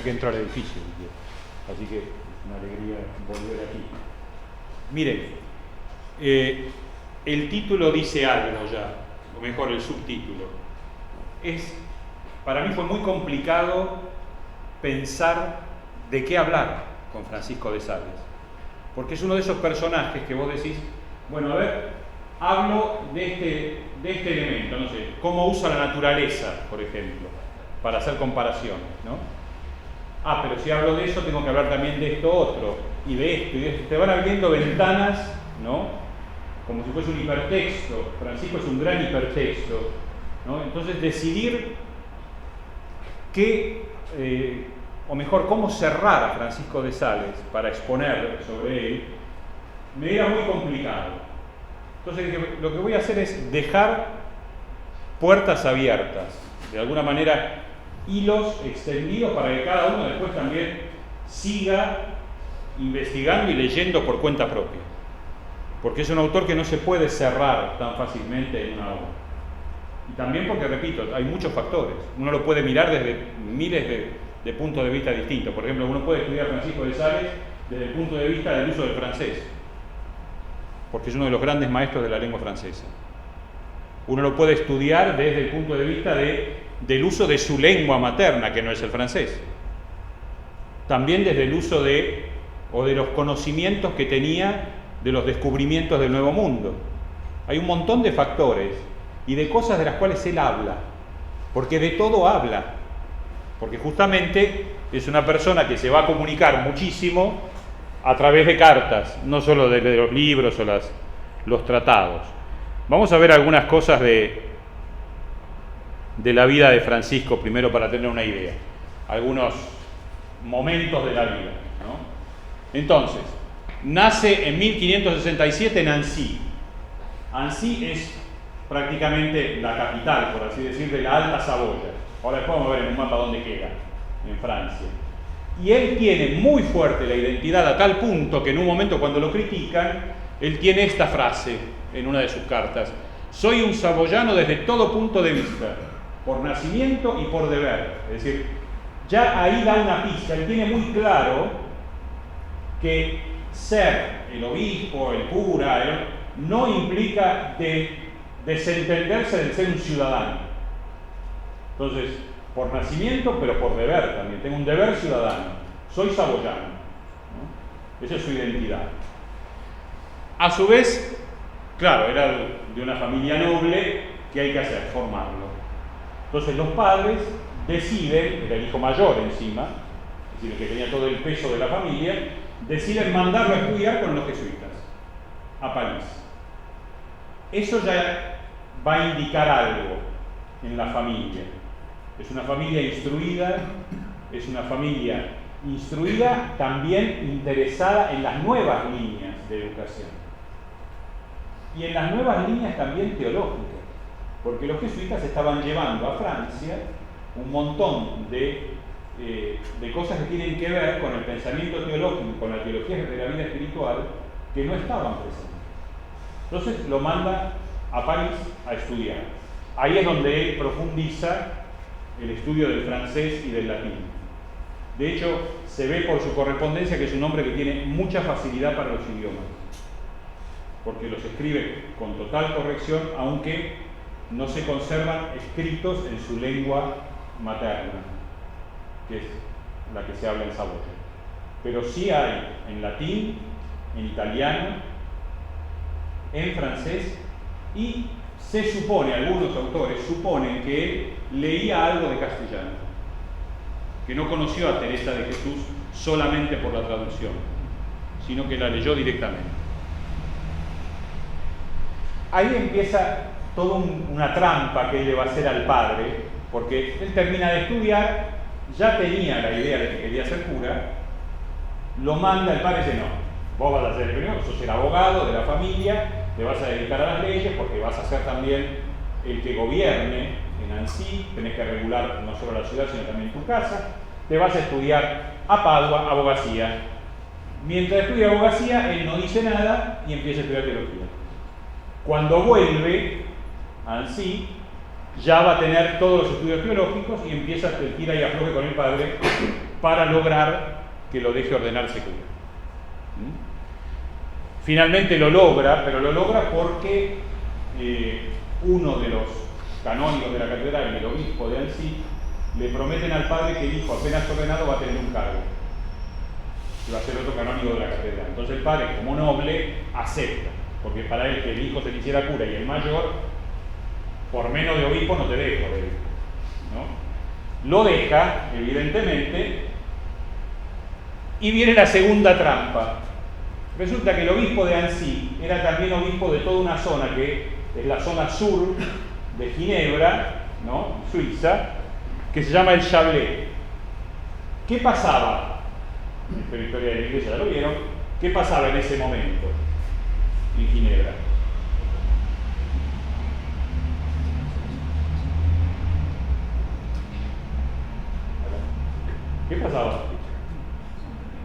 que entro al edificio. Así que es una alegría volver aquí. Miren, el título dice algo ya, o mejor el subtítulo. Para mí fue muy complicado pensar de qué hablar con Francisco de Sales, porque es uno de esos personajes que vos decís, bueno, a ver, hablo de este elemento, no sé, cómo usa la naturaleza, por ejemplo, para hacer comparaciones, ¿no? Pero si hablo de eso, tengo que hablar también de esto otro, y de esto, y de esto. Te van abriendo ventanas, ¿no? Como si fuese un hipertexto. Francisco es un gran hipertexto, ¿no? Entonces, decidir qué, o mejor, cómo cerrar a Francisco de Sales para exponer sobre él, me era muy complicado. Entonces, lo que voy a hacer es dejar puertas abiertas, de alguna manera hilos extendidos para que cada uno después también siga investigando y leyendo por cuenta propia, porque es un autor que no se puede cerrar tan fácilmente en una obra. Y también porque, repito, hay muchos factores. Uno lo puede mirar desde miles de puntos de vista distintos. Por ejemplo, uno puede estudiar a Francisco de Sales desde el punto de vista del uso del francés, porque es uno de los grandes maestros de la lengua francesa. Uno lo puede estudiar desde el punto de vista del uso de su lengua materna, que no es el francés. También desde el uso de los conocimientos que tenía de los descubrimientos del Nuevo Mundo. Hay un montón de factores y de cosas de las cuales él habla, porque de todo habla, porque justamente es una persona que se va a comunicar muchísimo a través de cartas, no solo de los libros o los tratados. Vamos a ver algunas cosas de la vida de Francisco, primero para tener una idea, algunos momentos de la vida, ¿no? Entonces, nace en 1567 en Annecy. Annecy es prácticamente la capital, por así decir, de la Alta Saboya. Ahora después vamos a ver en un mapa dónde queda, en Francia. Y él tiene muy fuerte la identidad a tal punto que en un momento cuando lo critican, él tiene esta frase en una de sus cartas: soy un saboyano desde todo punto de vista, por nacimiento y por deber. Es decir, ya ahí da una pista. Él tiene muy claro que ser el obispo, el cura, no implica desentenderse de ser un ciudadano. Entonces, por nacimiento, pero por deber también. Tengo un deber ciudadano. Soy saboyano, ¿no? Esa es su identidad. A su vez, claro, era de una familia noble. ¿Qué hay que hacer? Formarlo. Entonces los padres deciden, era el hijo mayor encima, es decir, el que tenía todo el peso de la familia, deciden mandarlo a estudiar con los jesuitas a París. Eso ya va a indicar algo en la familia. Es una familia instruida, también interesada en las nuevas líneas de educación. Y en las nuevas líneas también teológicas, porque los jesuitas estaban llevando a Francia un montón de cosas que tienen que ver con el pensamiento teológico, con la teología de la vida espiritual, que no estaban presentes. Entonces lo manda a París a estudiar. Ahí es donde él profundiza el estudio del francés y del latín. De hecho, se ve por su correspondencia que es un hombre que tiene mucha facilidad para los idiomas, porque los escribe con total corrección, aunque no se conservan escritos en su lengua materna, que es la que se habla en Saboya. Pero sí hay en latín, en italiano, en francés, y se supone, algunos autores suponen que él leía algo de castellano, que no conoció a Teresa de Jesús solamente por la traducción, sino que la leyó directamente. Ahí empieza toda una trampa que él le va a hacer al padre, porque él termina de estudiar, ya tenía la idea de que quería ser cura, lo manda, el padre dice: no, vos vas a ser el primero, sos el abogado de la familia, te vas a dedicar a las leyes porque vas a ser también el que gobierne en Annecy, tenés que regular no solo la ciudad sino también tu casa, te vas a estudiar a Padua abogacía. Mientras estudia abogacía, él no dice nada y empieza a estudiar teología. Cuando vuelve a Annecy, ya va a tener todos los estudios teológicos y empieza a tira y afloje con el padre para lograr que lo deje ordenarse cura. Finalmente lo logra, pero lo logra porque uno de los canónigos de la catedral, el obispo de Annecy, le prometen al padre que el hijo, apenas ordenado, va a tener un cargo, que va a ser otro canónigo de la catedral. Entonces el padre, como noble, acepta, porque para él que el hijo se le hiciera cura y el mayor, por menos de obispo no te dejo de hijo, ¿no? Lo deja, evidentemente, y viene la segunda trampa. Resulta que el obispo de Annecy era también obispo de toda una zona que es la zona sur de Ginebra, ¿no?, Suiza, que se llama el Chablais. ¿Qué pasaba? En la historia de la iglesia ya lo vieron. ¿Qué pasaba en ese momento en Ginebra? ¿Qué pasaba?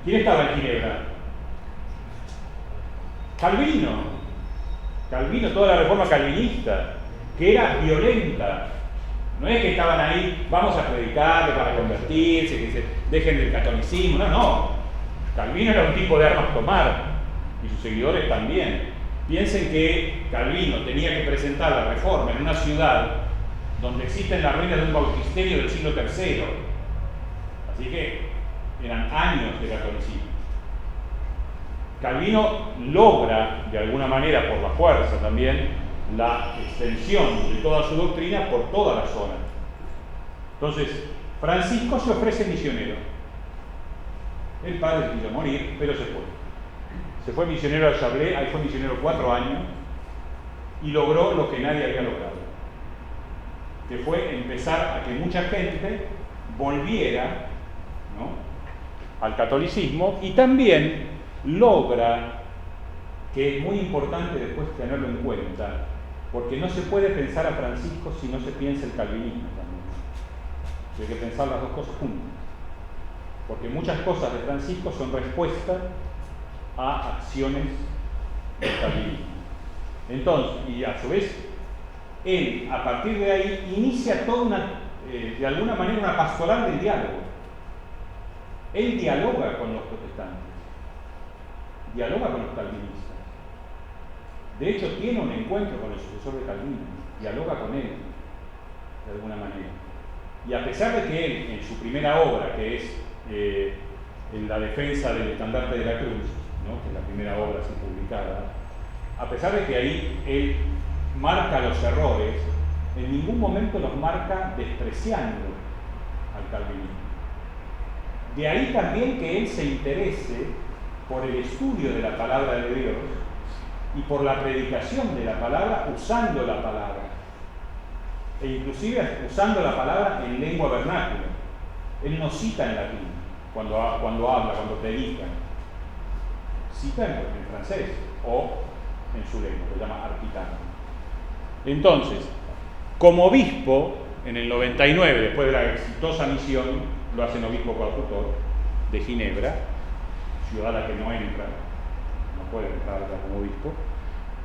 ¿Quién estaba en Ginebra? Calvino, toda la reforma calvinista, que era violenta. No es que estaban ahí, vamos a predicarle para convertirse, que se dejen del catolicismo, no. Calvino era un tipo de armas tomar, y sus seguidores también. Piensen que Calvino tenía que presentar la reforma en una ciudad donde existen las ruinas de un bautisterio del siglo III. Así que eran años de catolicismo. Calvino logra, de alguna manera, por la fuerza también, la extensión de toda su doctrina por toda la zona. Entonces, Francisco se ofrece misionero. El padre quiso morir, pero se fue. Se fue misionero al Chablais, ahí fue misionero 4 años, y logró lo que nadie había logrado, que fue empezar a que mucha gente volviera, ¿no?, al catolicismo, y también logra, que es muy importante después tenerlo en cuenta, porque no se puede pensar a Francisco si no se piensa el calvinismo también. Hay que pensar las dos cosas juntas, porque muchas cosas de Francisco son respuesta a acciones del calvinismo. Entonces, y a su vez, él, a partir de ahí, inicia toda una, de alguna manera, una pastoral del diálogo. Él dialoga con los protestantes, dialoga con los calvinistas. De hecho, tiene un encuentro con el sucesor de Calvino, dialoga con él, de alguna manera. Y a pesar de que él, en su primera obra, que es en la defensa del estandarte de la cruz, ¿no?, que es la primera obra así publicada, a pesar de que ahí él marca los errores, en ningún momento los marca despreciando al calvinismo. De ahí también que él se interese por el estudio de la palabra de Dios y por la predicación de la palabra, usando la palabra, e inclusive usando la palabra en lengua vernácula. Él no cita en latín cuando habla, cuando predica, cita en francés o en su lengua, que se llama arpitano. Entonces, como obispo, en el 99, después de la exitosa misión, lo hacen obispo coadjutor de Ginebra, ciudad a la que no entra, no puede entrar como obispo,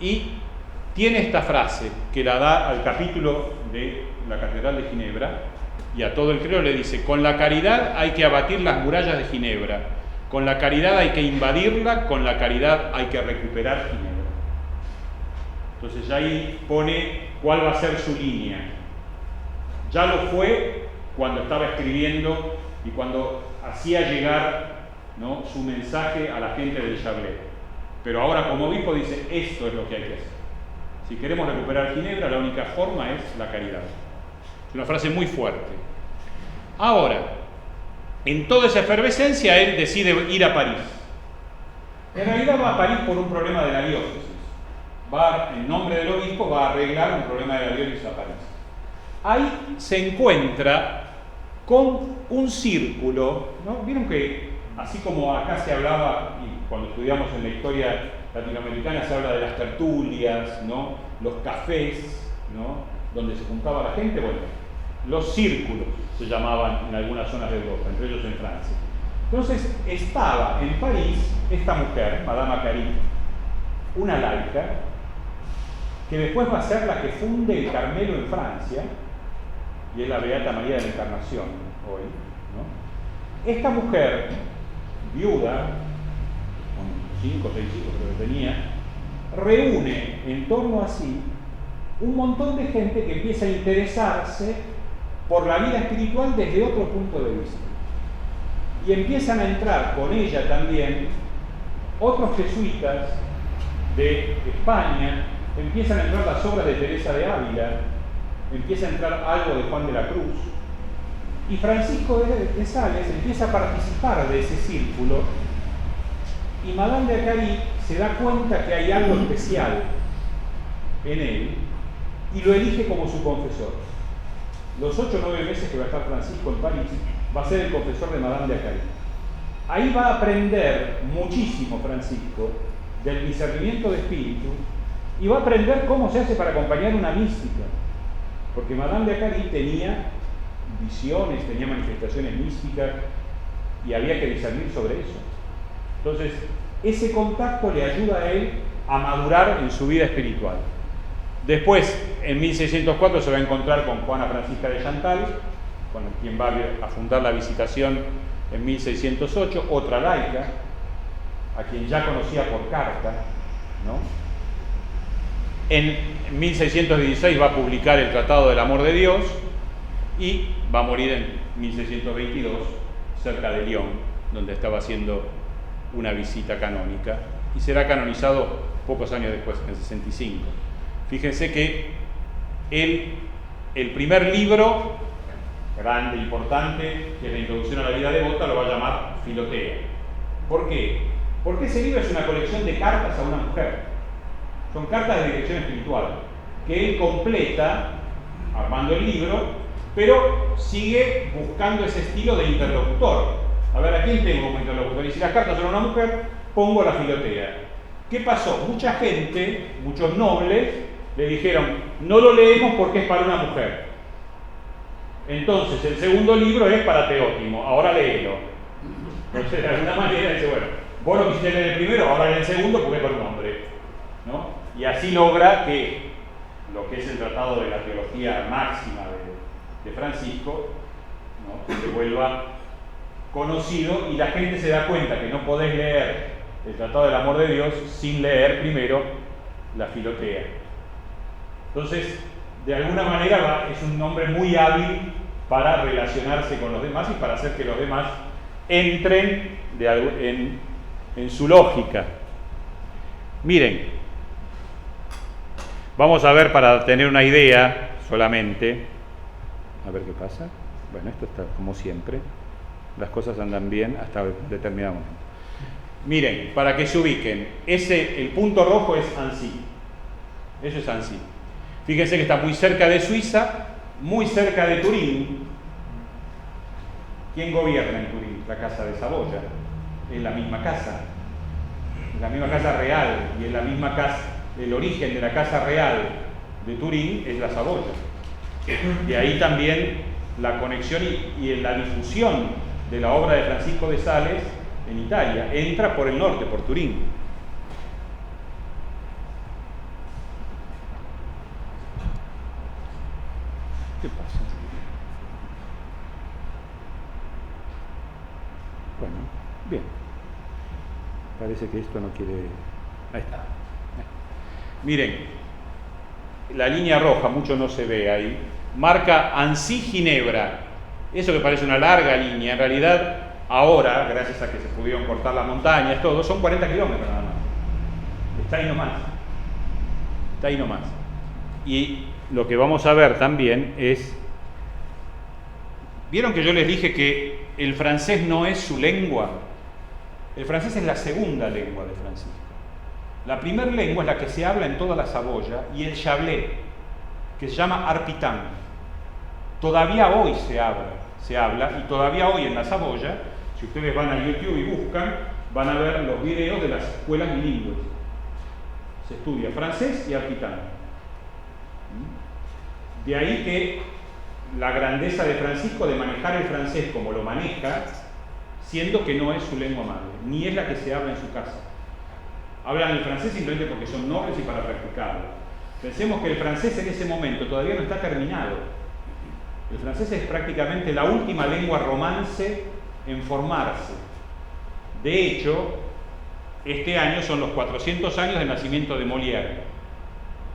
y tiene esta frase que la da al capítulo de la Catedral de Ginebra y a todo el clero le dice: con la caridad hay que abatir las murallas de Ginebra, con la caridad hay que invadirla, con la caridad hay que recuperar Ginebra. Entonces ya ahí pone cuál va a ser su línea. Ya lo fue cuando estaba escribiendo y cuando hacía llegar, ¿no?, su mensaje a la gente del Chablais. Pero ahora como obispo dice: esto es lo que hay que hacer. Si queremos recuperar Ginebra, la única forma es la caridad. Es una frase muy fuerte. Ahora, en toda esa efervescencia, él decide ir a París. En realidad va a París por un problema de la diócesis. Va, en nombre del obispo, va a arreglar un problema de la diócesis a París. Ahí se encuentra con un círculo, ¿no? Vieron que así como acá se hablaba, y cuando estudiamos en la historia latinoamericana se habla de las tertulias, ¿no?, los cafés, ¿no?, donde se juntaba la gente, bueno, los círculos se llamaban en algunas zonas de Europa, entre ellos en Francia. Entonces estaba en París esta mujer, Madame Cary, una laica, que después va a ser la que funde el Carmelo en Francia, y es la Beata María de la Encarnación hoy, ¿no? Esta mujer, viuda, con 5 o 6 hijos creo que tenía, reúne en torno a sí un montón de gente que empieza a interesarse por la vida espiritual desde otro punto de vista. Y empiezan a entrar con ella también otros jesuitas de España, empiezan a entrar las obras de Teresa de Ávila, empieza a entrar algo de Juan de la Cruz, y Francisco de Sales empieza a participar de ese círculo, y Madame de Acari se da cuenta que hay algo especial en él, y lo elige como su confesor. Los 8 o 9 meses que va a estar Francisco en París, va a ser el confesor de Madame de Acari. Ahí va a aprender muchísimo Francisco del discernimiento de espíritu, y va a aprender cómo se hace para acompañar una mística, porque Madame de Acari tenía visiones, tenía manifestaciones místicas, y había que discernir sobre eso. Entonces, ese contacto le ayuda a él a madurar en su vida espiritual. Después, en 1604 se va a encontrar con Juana Francisca de Chantal, con quien va a fundar la Visitación en 1608, otra laica, a quien ya conocía por carta, ¿no? En 1616 va a publicar el Tratado del Amor de Dios y va a morir en 1622 cerca de Lyon, donde estaba haciendo una visita canónica, y será canonizado pocos años después, en el 65. Fíjense que el primer libro, grande, importante, que es la Introducción a la Vida Devota, lo va a llamar Filotea. ¿Por qué? Porque ese libro es una colección de cartas a una mujer. Son cartas de dirección espiritual, que él completa armando el libro, pero sigue buscando ese estilo de interlocutor. A ver, ¿a quién tengo como interlocutor? Y si las cartas son a una mujer, pongo la Filotea. ¿Qué pasó? Mucha gente, muchos nobles, le dijeron, no lo leemos porque es para una mujer. Entonces, el segundo libro es para Teótimo, ahora léelo. Entonces, de alguna manera dice, bueno, vos lo quisiste leer el primero, ahora lee el segundo porque es para un hombre, ¿no? Y así logra que lo que es el tratado de la teología máxima de Francisco, ¿no?, se vuelva conocido, y la gente se da cuenta que no podés leer el Tratado del Amor de Dios sin leer primero la Filotea. Entonces, de alguna manera es un hombre muy hábil para relacionarse con los demás y para hacer que los demás entren en su lógica. Miren, vamos a ver para tener una idea solamente. A ver qué pasa. Bueno, esto está como siempre. Las cosas andan bien hasta determinado momento. Miren, para que se ubiquen, el punto rojo es Annecy. Eso es Annecy. Fíjense que está muy cerca de Suiza, muy cerca de Turín. ¿Quién gobierna en Turín? La Casa de Saboya. Es la misma casa. La misma casa real, y es la misma casa. El origen de la casa real de Turín es la Saboya. Y ahí también la conexión y la difusión de la obra de Francisco de Sales en Italia entra por el norte, por Turín. ¿Qué pasa? Bueno, bien. Parece que esto no quiere... Ahí está. Miren, la línea roja, mucho no se ve ahí, marca Annecy-Ginebra. Eso que parece una larga línea, en realidad ahora, gracias a que se pudieron cortar las montañas, todo, son 40 kilómetros nada más. Está ahí nomás. Está ahí nomás. Y lo que vamos a ver también es... ¿Vieron que yo les dije que el francés no es su lengua? El francés es la segunda lengua de Francisco. La primera lengua es la que se habla en toda la Saboya, y el chablais, que se llama arpitan. Todavía hoy se habla, y todavía hoy en la Saboya, si ustedes van a YouTube y buscan, van a ver los videos de las escuelas bilingües. Se estudia francés y arpitan. De ahí que la grandeza de Francisco de manejar el francés como lo maneja, siendo que no es su lengua madre, ni es la que se habla en su casa. Hablan el francés simplemente porque son nobles y para practicarlo. Pensemos que el francés en ese momento todavía no está terminado. El francés es prácticamente la última lengua romance en formarse. De hecho, este año son los 400 años del nacimiento de Molière.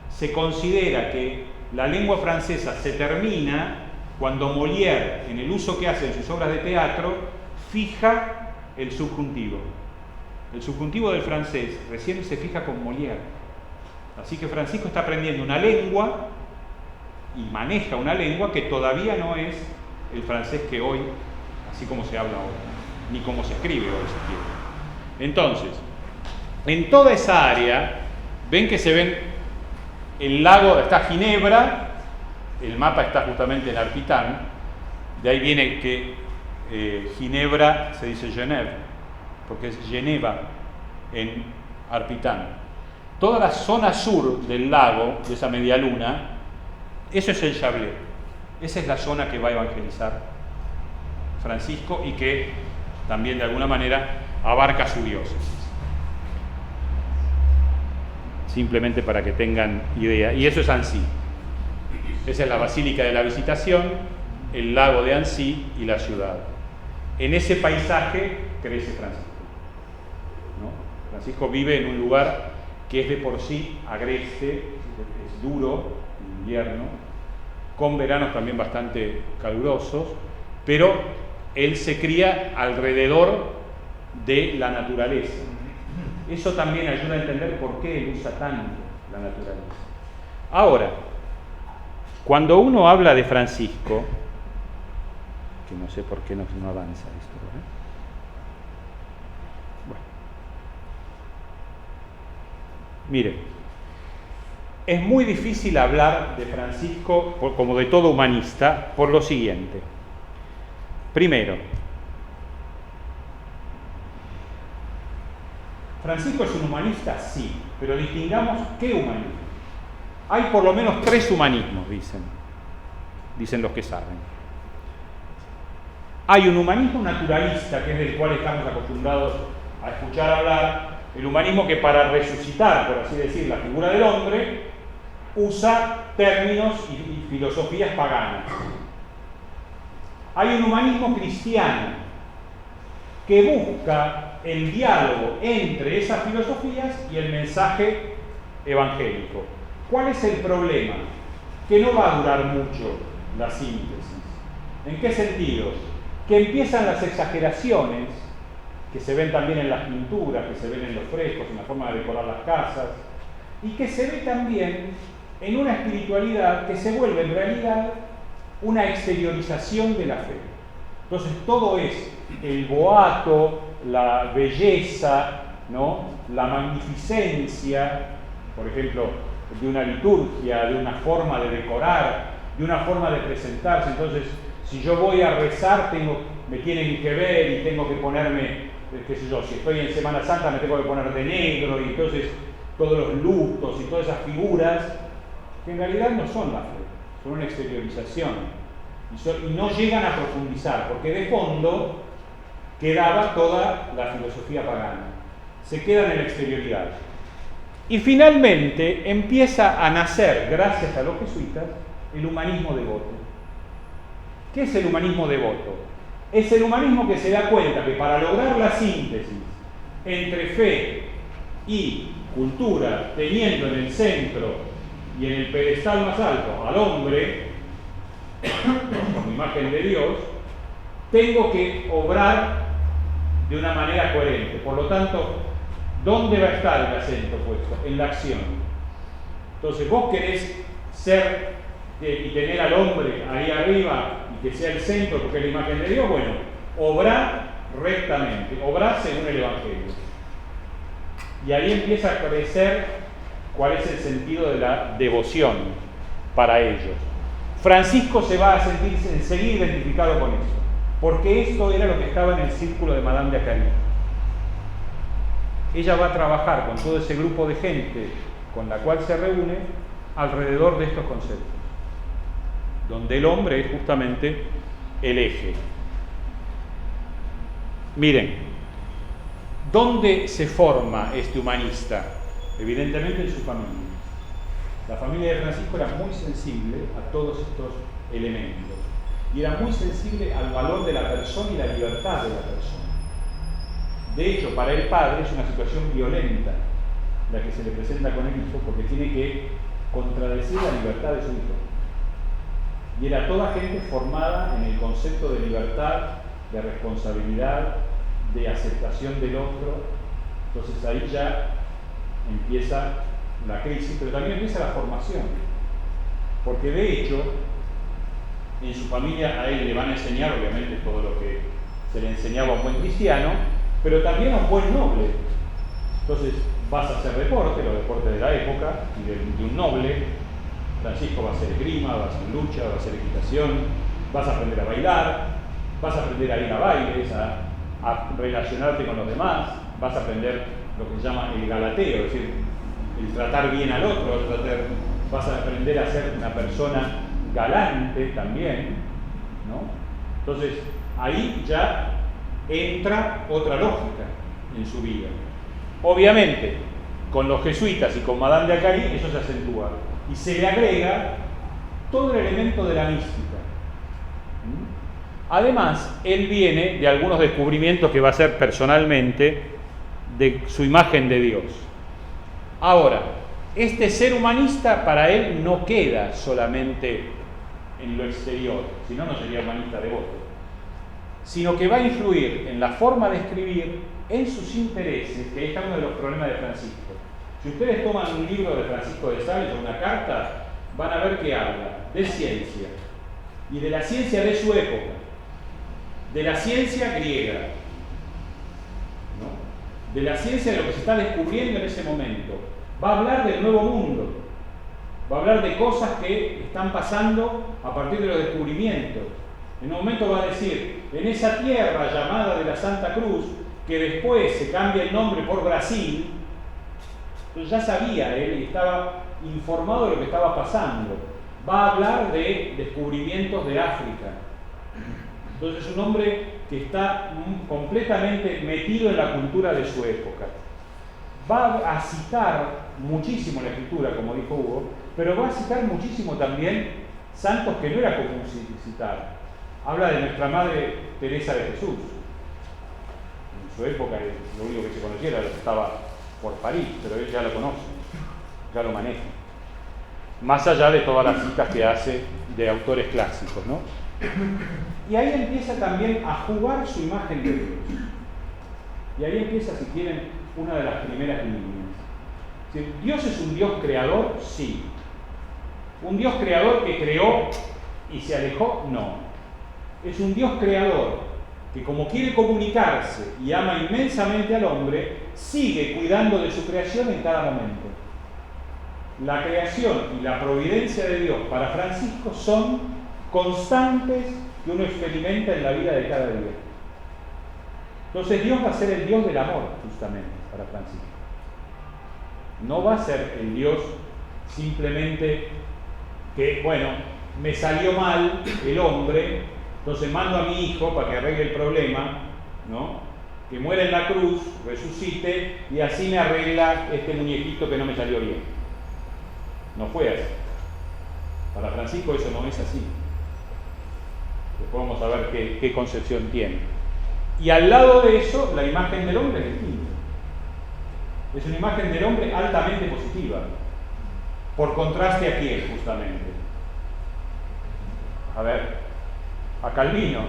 Se considera que la lengua francesa se termina cuando Molière, en el uso que hace en sus obras de teatro, fija el subjuntivo. El subjuntivo del francés recién se fija con Molière. Así que Francisco está aprendiendo una lengua y maneja una lengua que todavía no es el francés que hoy, así como se habla hoy, ni como se escribe hoy si quiere. Entonces, en toda esa área, ven que se ven el lago, está Ginebra, el mapa está justamente en Arpitán, de ahí viene que Ginebra se dice Genève, porque es Geneva en Arpitán. Toda la zona sur del lago, de esa media luna, eso es el Chablais. Esa es la zona que va a evangelizar Francisco y que también de alguna manera abarca su diócesis. Simplemente para que tengan idea. Y eso es Annecy. Esa es la Basílica de la Visitación, el lago de Annecy y la ciudad. En ese paisaje crece Francisco, ¿no? Francisco vive en un lugar que es de por sí agreste, es duro en invierno, con veranos también bastante calurosos, pero él se cría alrededor de la naturaleza. Eso también ayuda a entender por qué él usa tanto la naturaleza. Ahora, cuando uno habla de Francisco, que no sé por qué no avanza esto, Bueno. Mire, es muy difícil hablar de Francisco como de todo humanista por lo siguiente. Primero, ¿Francisco es un humanista? Sí, pero distingamos qué humanismo. Hay por lo menos 3 humanismos, dicen los que saben. Hay un humanismo naturalista, que es del cual estamos acostumbrados a escuchar hablar, el humanismo que para resucitar, por así decir, la figura del hombre, usa términos y filosofías paganas. Hay un humanismo cristiano que busca el diálogo entre esas filosofías y el mensaje evangélico. ¿Cuál es el problema? Que no va a durar mucho la síntesis. ¿En qué sentido? Que empiezan las exageraciones, que se ven también en las pinturas, que se ven en los frescos, en la forma de decorar las casas, y que se ve también en una espiritualidad que se vuelve en realidad una exteriorización de la fe. Entonces todo es el boato, la belleza, ¿no? La magnificencia, por ejemplo, de una liturgia, de una forma de decorar, de una forma de presentarse. Entonces, si yo voy a rezar, me tienen que ver y tengo que ponerme, qué sé yo, si estoy en Semana Santa me tengo que poner de negro, y entonces todos los lutos y todas esas figuras, que en realidad no son la fe, son una exteriorización. Y no llegan a profundizar, porque de fondo quedaba toda la filosofía pagana. Se queda en la exterioridad. Y finalmente empieza a nacer, gracias a los jesuitas, el humanismo devoto. ¿Qué es el humanismo devoto? Es el humanismo que se da cuenta que para lograr la síntesis entre fe y cultura, teniendo en el centro y en el pedestal más alto al hombre, como imagen de Dios, tengo que obrar de una manera coherente. Por lo tanto, ¿dónde va a estar el acento puesto? En la acción. Entonces, vos querés ser y tener al hombre ahí arriba y que sea el centro porque es la imagen de Dios, bueno, obrá rectamente, obrá según el Evangelio. Y ahí empieza a crecer cuál es el sentido de la devoción para ellos. Francisco se va a sentir enseguida identificado con eso, porque esto era lo que estaba en el círculo de Madame de Acari. Ella va a trabajar con todo ese grupo de gente con la cual se reúne alrededor de estos conceptos, donde el hombre es justamente el eje. Miren, ¿dónde se forma este humanista? Evidentemente en su familia. La familia de Francisco era muy sensible a todos estos elementos. y era muy sensible al valor de la persona y la libertad de la persona. De hecho, para el padre es una situación violenta la que se le presenta con el hijo, porque tiene que contradecir la libertad de su hijo. Y era toda gente formada en el concepto de libertad, de responsabilidad, de aceptación del otro. Entonces ahí ya empieza la crisis, pero también empieza la formación. Porque de hecho, en su familia a él le van a enseñar, obviamente, todo lo que se le enseñaba a un buen cristiano, pero también a un buen noble. Entonces, vas a hacer deporte, los deportes de la época, y de un noble. Francisco va a hacer esgrima, va a hacer lucha, va a hacer equitación, vas a aprender a bailar, vas a aprender a ir a bailes, a relacionarte con los demás, vas a aprender lo que se llama el galateo, es decir, el tratar bien al otro, vas a aprender a ser una persona galante también, ¿no? Entonces, ahí ya entra otra lógica en su vida. Obviamente, con los jesuitas y con Madame de Acari, eso se acentúa. Y se le agrega todo el elemento de la mística. Además, él viene de algunos descubrimientos que va a hacer personalmente de su imagen de Dios. Ahora, este ser humanista para él no queda solamente en lo exterior, si no, no sería humanista devoto, sino que va a influir en la forma de escribir, en sus intereses, que es uno de los problemas de Francisco. Si ustedes toman un libro de Francisco de Sales o una carta, van a ver que habla de ciencia, y de la ciencia de su época, de la ciencia griega, ¿no? De la ciencia de lo que se está descubriendo en ese momento. Va a hablar del nuevo mundo, va a hablar de cosas que están pasando a partir de los descubrimientos. En un momento va a decir, en esa tierra llamada de la Santa Cruz, que después se cambia el nombre por Brasil, entonces ya sabía, él estaba informado de lo que estaba pasando. Va a hablar de descubrimientos de África. Entonces es un hombre que está completamente metido en la cultura de su época. Va a citar muchísimo la escritura, como dijo Hugo, pero va a citar muchísimo también santos que no era común citar. Habla de nuestra Madre Teresa de Jesús. En su época lo único que se conocía era lo que estaba por París, pero él ya lo conoce, ya lo maneja. Más allá de todas las citas que hace de autores clásicos, ¿no? Y ahí empieza también a jugar su imagen de Dios. Y ahí empieza, si quieren, una de las primeras líneas. ¿Dios es un Dios creador? Sí. ¿Un Dios creador que creó y se alejó? No. Es un Dios creador que, como quiere comunicarse y ama inmensamente al hombre, sigue cuidando de su creación en cada momento. La creación y la providencia de Dios para Francisco son constantes que uno experimenta en la vida de cada día. Entonces Dios va a ser el Dios del amor, justamente, para Francisco. No va a ser el Dios simplemente que, bueno, me salió mal el hombre, entonces mando a mi hijo para que arregle el problema, ¿no? Que muera en la cruz, resucite, y así me arregla este muñequito que no me salió bien. No fue así. Para Francisco eso no es así. Después vamos a ver qué concepción tiene. Y al lado de eso, la imagen del hombre es distinta. Es una imagen del hombre altamente positiva. Por contraste a quién, justamente. A ver, a Calvino.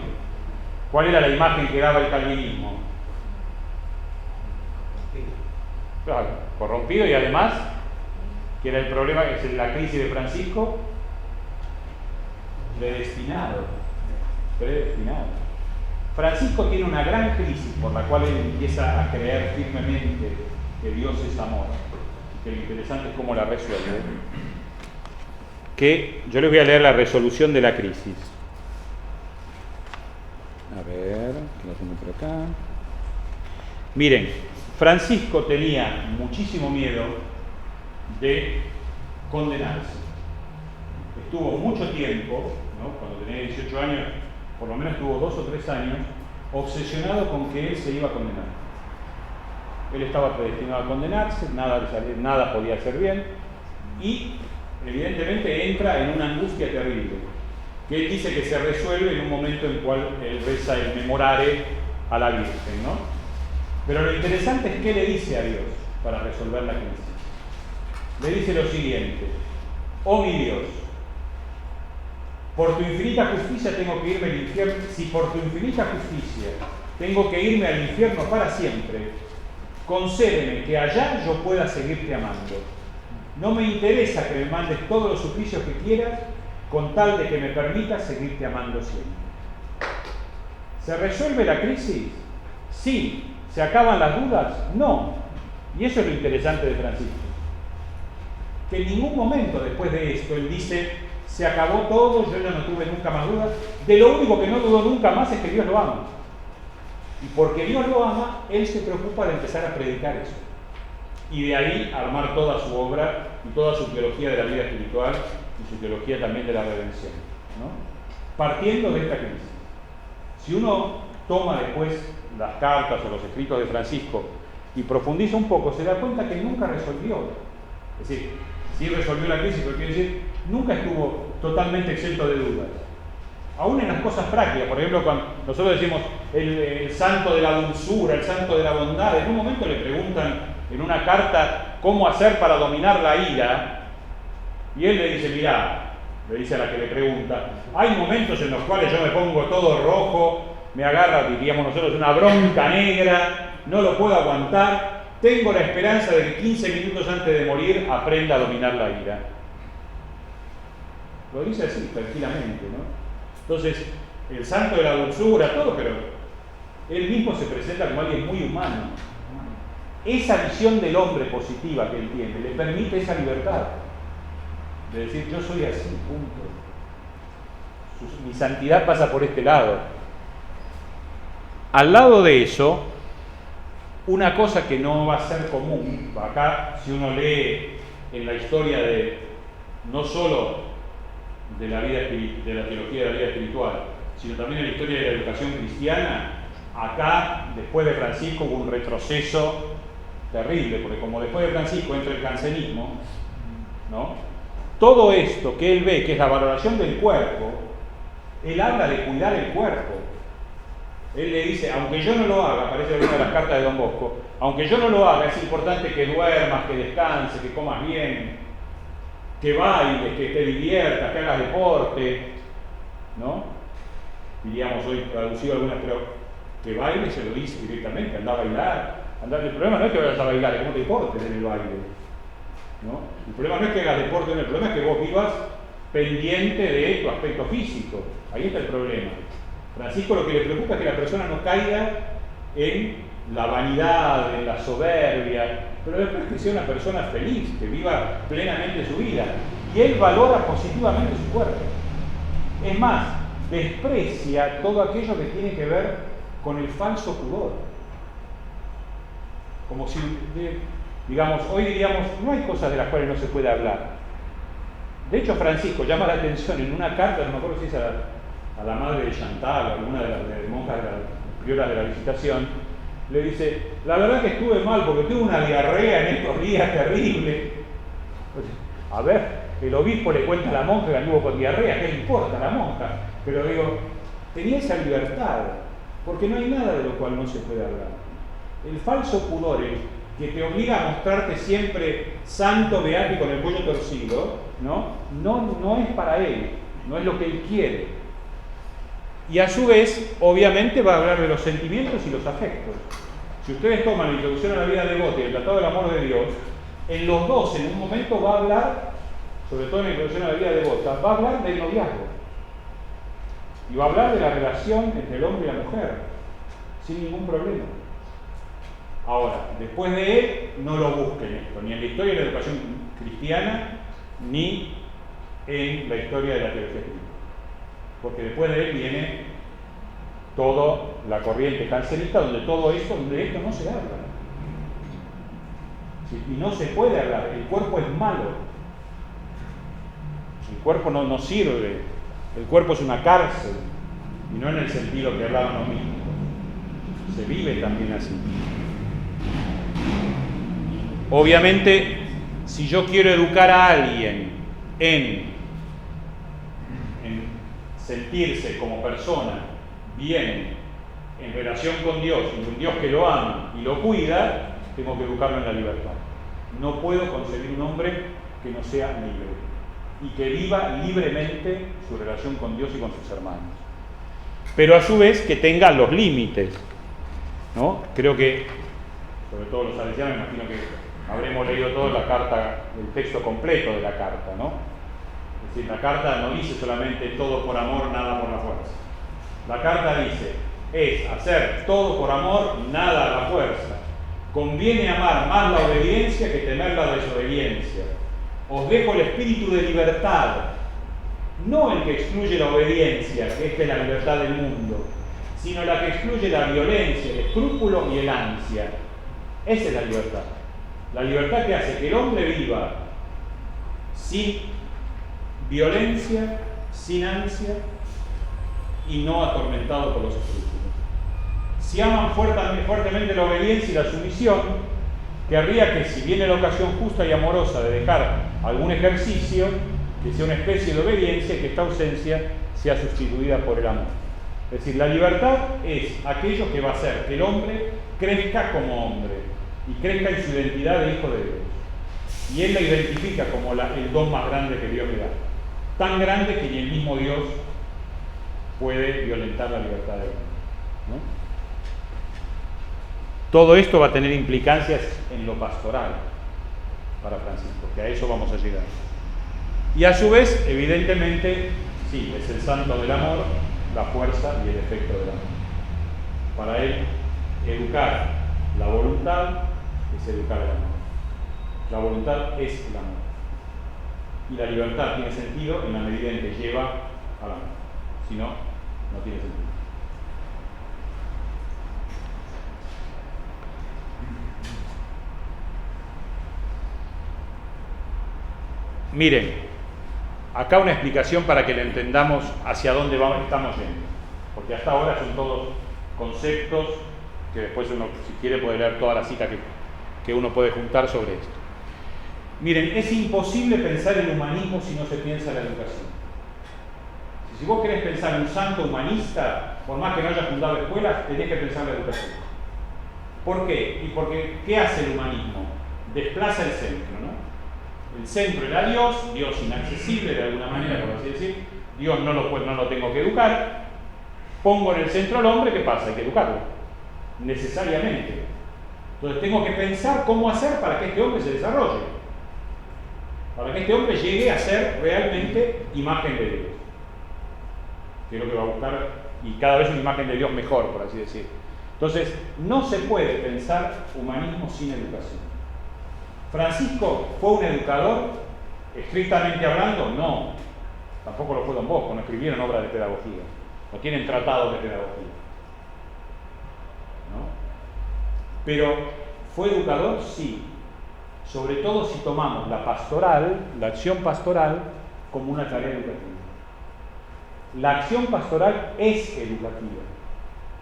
¿Cuál era la imagen que daba el calvinismo? Claro, corrompido, y además, que era el problema, que es la crisis de Francisco, predestinado. Francisco tiene una gran crisis por la cual él empieza a creer firmemente que Dios es amor. Que lo interesante es cómo la resuelve. Que yo les voy a leer la resolución de la crisis. A ver, ¿qué lo tengo por acá? Miren, Francisco tenía muchísimo miedo de condenarse. Estuvo mucho tiempo, ¿no? Cuando tenía 18 años, por lo menos estuvo 2 o 3 años, obsesionado con que él se iba a condenar. Él estaba predestinado a condenarse, nada podía hacer bien, y evidentemente entra en una angustia terrible. que él dice que se resuelve en un momento en el cual él reza el memorare a la Virgen, ¿no? Pero lo interesante es qué le dice a Dios para resolver la crisis. Le dice lo siguiente: oh mi Dios, por tu infinita justicia tengo que irme al infierno. Si por tu infinita justicia tengo que irme al infierno para siempre, concédeme que allá yo pueda seguirte amando. No me interesa que me mandes todos los suplicios que quieras, con tal de que me permitas seguirte amando siempre. ¿Se resuelve la crisis? Sí. ¿Se acaban las dudas? No. Y eso es lo interesante de Francisco. Que en ningún momento después de esto él dice: se acabó todo, yo ya no tuve nunca más dudas. De lo único que no dudó nunca más es que Dios lo ama. Y porque Dios lo ama, él se preocupa de empezar a predicar eso. Y de ahí armar toda su obra y toda su teología de la vida espiritual y su teología también de la redención, ¿no? Partiendo de esta crisis. Si uno toma después las cartas o los escritos de Francisco y profundiza un poco, se da cuenta que nunca resolvió. Es decir, sí resolvió la crisis, pero quiere decir, nunca estuvo totalmente exento de dudas. Aún en las cosas prácticas, por ejemplo, cuando nosotros decimos el santo de la dulzura, el santo de la bondad, en un momento le preguntan en una carta cómo hacer para dominar la ira, y él le dice: mirá, le dice a la que le pregunta, hay momentos en los cuales yo me pongo todo rojo, me agarra, diríamos nosotros, una bronca negra, no lo puedo aguantar, tengo la esperanza de que 15 minutos antes de morir aprenda a dominar la ira. Lo dice así, tranquilamente, ¿no? Entonces, el santo de la dulzura, todo, pero él mismo se presenta como alguien muy humano. Esa visión del hombre positiva que él tiene le permite esa libertad de decir: yo soy así, punto. Mi santidad pasa por este lado. Al lado de eso, una cosa que no va a ser común, acá si uno lee en la historia de no solo de la vida, de la teología de la vida espiritual, sino también en la historia de la educación cristiana, acá después de Francisco hubo un retroceso terrible, porque como después de Francisco entra el jansenismo, ¿no? Todo esto que él ve, que es la valoración del cuerpo, él habla de cuidar el cuerpo. Él le dice: aunque yo no lo haga, aparece en una de las cartas de Don Bosco, aunque yo no lo haga, es importante que duermas, que descanses, que comas bien, que bailes, que te diviertas, que hagas deporte, ¿no? Diríamos hoy traducido algunas, pero que baile se lo dice directamente: anda a bailar. El problema no es que vayas a bailar, es cómo te portes en el baile, ¿no? El problema no es que hagas deporte, el problema es que vos vivas pendiente de tu aspecto físico. Ahí está el problema. Francisco lo que le preocupa es que la persona no caiga en la vanidad, en la soberbia, pero después que sea una persona feliz, que viva plenamente su vida. Y él valora positivamente su cuerpo. Es más, desprecia todo aquello que tiene que ver con el falso pudor. Como si, digamos, hoy diríamos, no hay cosas de las cuales no se puede hablar. De hecho, Francisco llama la atención en una carta, no me acuerdo si es a la madre de Chantal o alguna de las monjas de las prioras de la Visitación, le dice: la verdad que estuve mal porque tuve una diarrea en estos días terrible. A ver, el obispo le cuenta a la monja que anduvo con diarrea, ¿qué le importa a la monja? Pero digo, tenía esa libertad, porque no hay nada de lo cual no se puede hablar. El falso pudor, el que te obliga a mostrarte siempre santo, beato y con el cuello torcido, no es para él, no es lo que él quiere. Y a su vez, obviamente, va a hablar de los sentimientos y los afectos. Si ustedes toman la introducción a la vida devota y el tratado del amor de Dios, en los dos, en un momento, va a hablar, sobre todo en la introducción a la vida devota, va a hablar del noviazgo. Y va a hablar de la relación entre el hombre y la mujer, sin ningún problema. Ahora, después de él, no lo busquen esto, ni en la historia de la educación cristiana, ni en la historia de la teología espiritual. Porque después de él viene toda la corriente jansenista, donde todo esto, donde esto no se habla. ¿Sí? Y no se puede hablar, el cuerpo es malo. El cuerpo no sirve, el cuerpo es una cárcel, y no en el sentido que hablaban los místicos. Se vive también así. Obviamente, si yo quiero educar a alguien en sentirse como persona bien en relación con Dios y un Dios que lo ama y lo cuida, tengo que educarlo en la libertad. No puedo concebir un hombre que no sea libre y que viva libremente su relación con Dios y con sus hermanos. Pero a su vez que tenga los límites, ¿no? Creo que, sobre todo los salesianos, me imagino que habremos leído toda la carta, el texto completo de la carta, ¿no? Es decir, la carta no dice solamente todo por amor, nada por la fuerza. La carta dice, es hacer todo por amor, nada a la fuerza. Conviene amar más la obediencia que temer la desobediencia. Os dejo el espíritu de libertad, no el que excluye la obediencia, que esta es la libertad del mundo, sino la que excluye la violencia, el escrúpulo y el ansia. Esa es la libertad. La libertad que hace que el hombre viva sin violencia, sin ansia y no atormentado por los escrúpulos. Si aman fuertemente la obediencia y la sumisión, querría que, si viene la ocasión justa y amorosa de dejar algún ejercicio, que sea una especie de obediencia y que esta ausencia sea sustituida por el amor. Es decir, la libertad es aquello que va a hacer que el hombre crezca como hombre y crezca en su identidad de hijo de Dios. Y él la identifica como el don más grande que Dios le da. Tan grande que ni el mismo Dios puede violentar la libertad del hombre, ¿no? Todo esto va a tener implicancias en lo pastoral para Francisco, que a eso vamos a llegar. Y a su vez, evidentemente, sí, es el santo del amor, la fuerza y el efecto del amor. Para él, educar la voluntad es educar el amor. La voluntad es el amor. Y la libertad tiene sentido en la medida en que lleva al amor. Si no, no tiene sentido. Miren, acá una explicación para que le entendamos hacia dónde estamos yendo. Porque hasta ahora son todos conceptos que después uno, si quiere, puede leer toda la cita que uno puede juntar sobre esto. Miren, es imposible pensar en humanismo si no se piensa en la educación. Si vos querés pensar en un santo humanista, por más que no haya fundado escuelas, tenés que pensar en la educación. ¿Por qué? Y porque, ¿qué hace el humanismo? Desplaza el centro, ¿no? El centro era Dios, Dios inaccesible de alguna manera, por así decir. Dios no lo tengo que educar. Pongo en el centro al hombre, ¿qué pasa? Hay que educarlo, necesariamente. Entonces tengo que pensar cómo hacer para que este hombre se desarrolle, para que este hombre llegue a ser realmente imagen de Dios, que es lo que va a buscar, y cada vez una imagen de Dios mejor, por así decir. Entonces, no se puede pensar humanismo sin educación. ¿Francisco fue un educador, estrictamente hablando? No. Tampoco lo fue Don Bosco, no escribieron obras de pedagogía, no tienen tratados de pedagogía, ¿no? Pero, ¿fue educador? Sí. Sobre todo si tomamos la pastoral, la acción pastoral, como una tarea educativa. La acción pastoral es educativa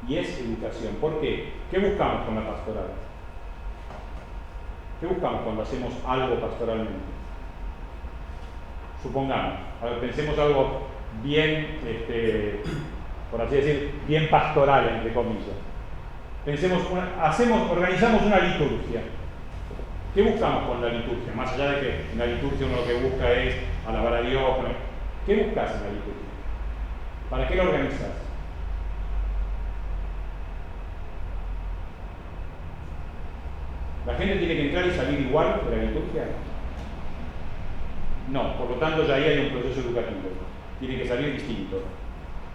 y es educación. ¿Por qué? ¿Qué buscamos con la pastoral? ¿Qué buscamos cuando hacemos algo pastoralmente? Supongamos, a ver, pensemos algo bien, por así decir, bien pastoral, entre comillas. Pensemos, organizamos una liturgia. ¿Qué buscamos con la liturgia? Más allá de que en la liturgia uno lo que busca es alabar a Dios. ¿Qué buscas en la liturgia? ¿Para qué la organizas? ¿La gente tiene que entrar y salir igual de la liturgia? No, por lo tanto ya ahí hay un proceso educativo. Tiene que salir distinto.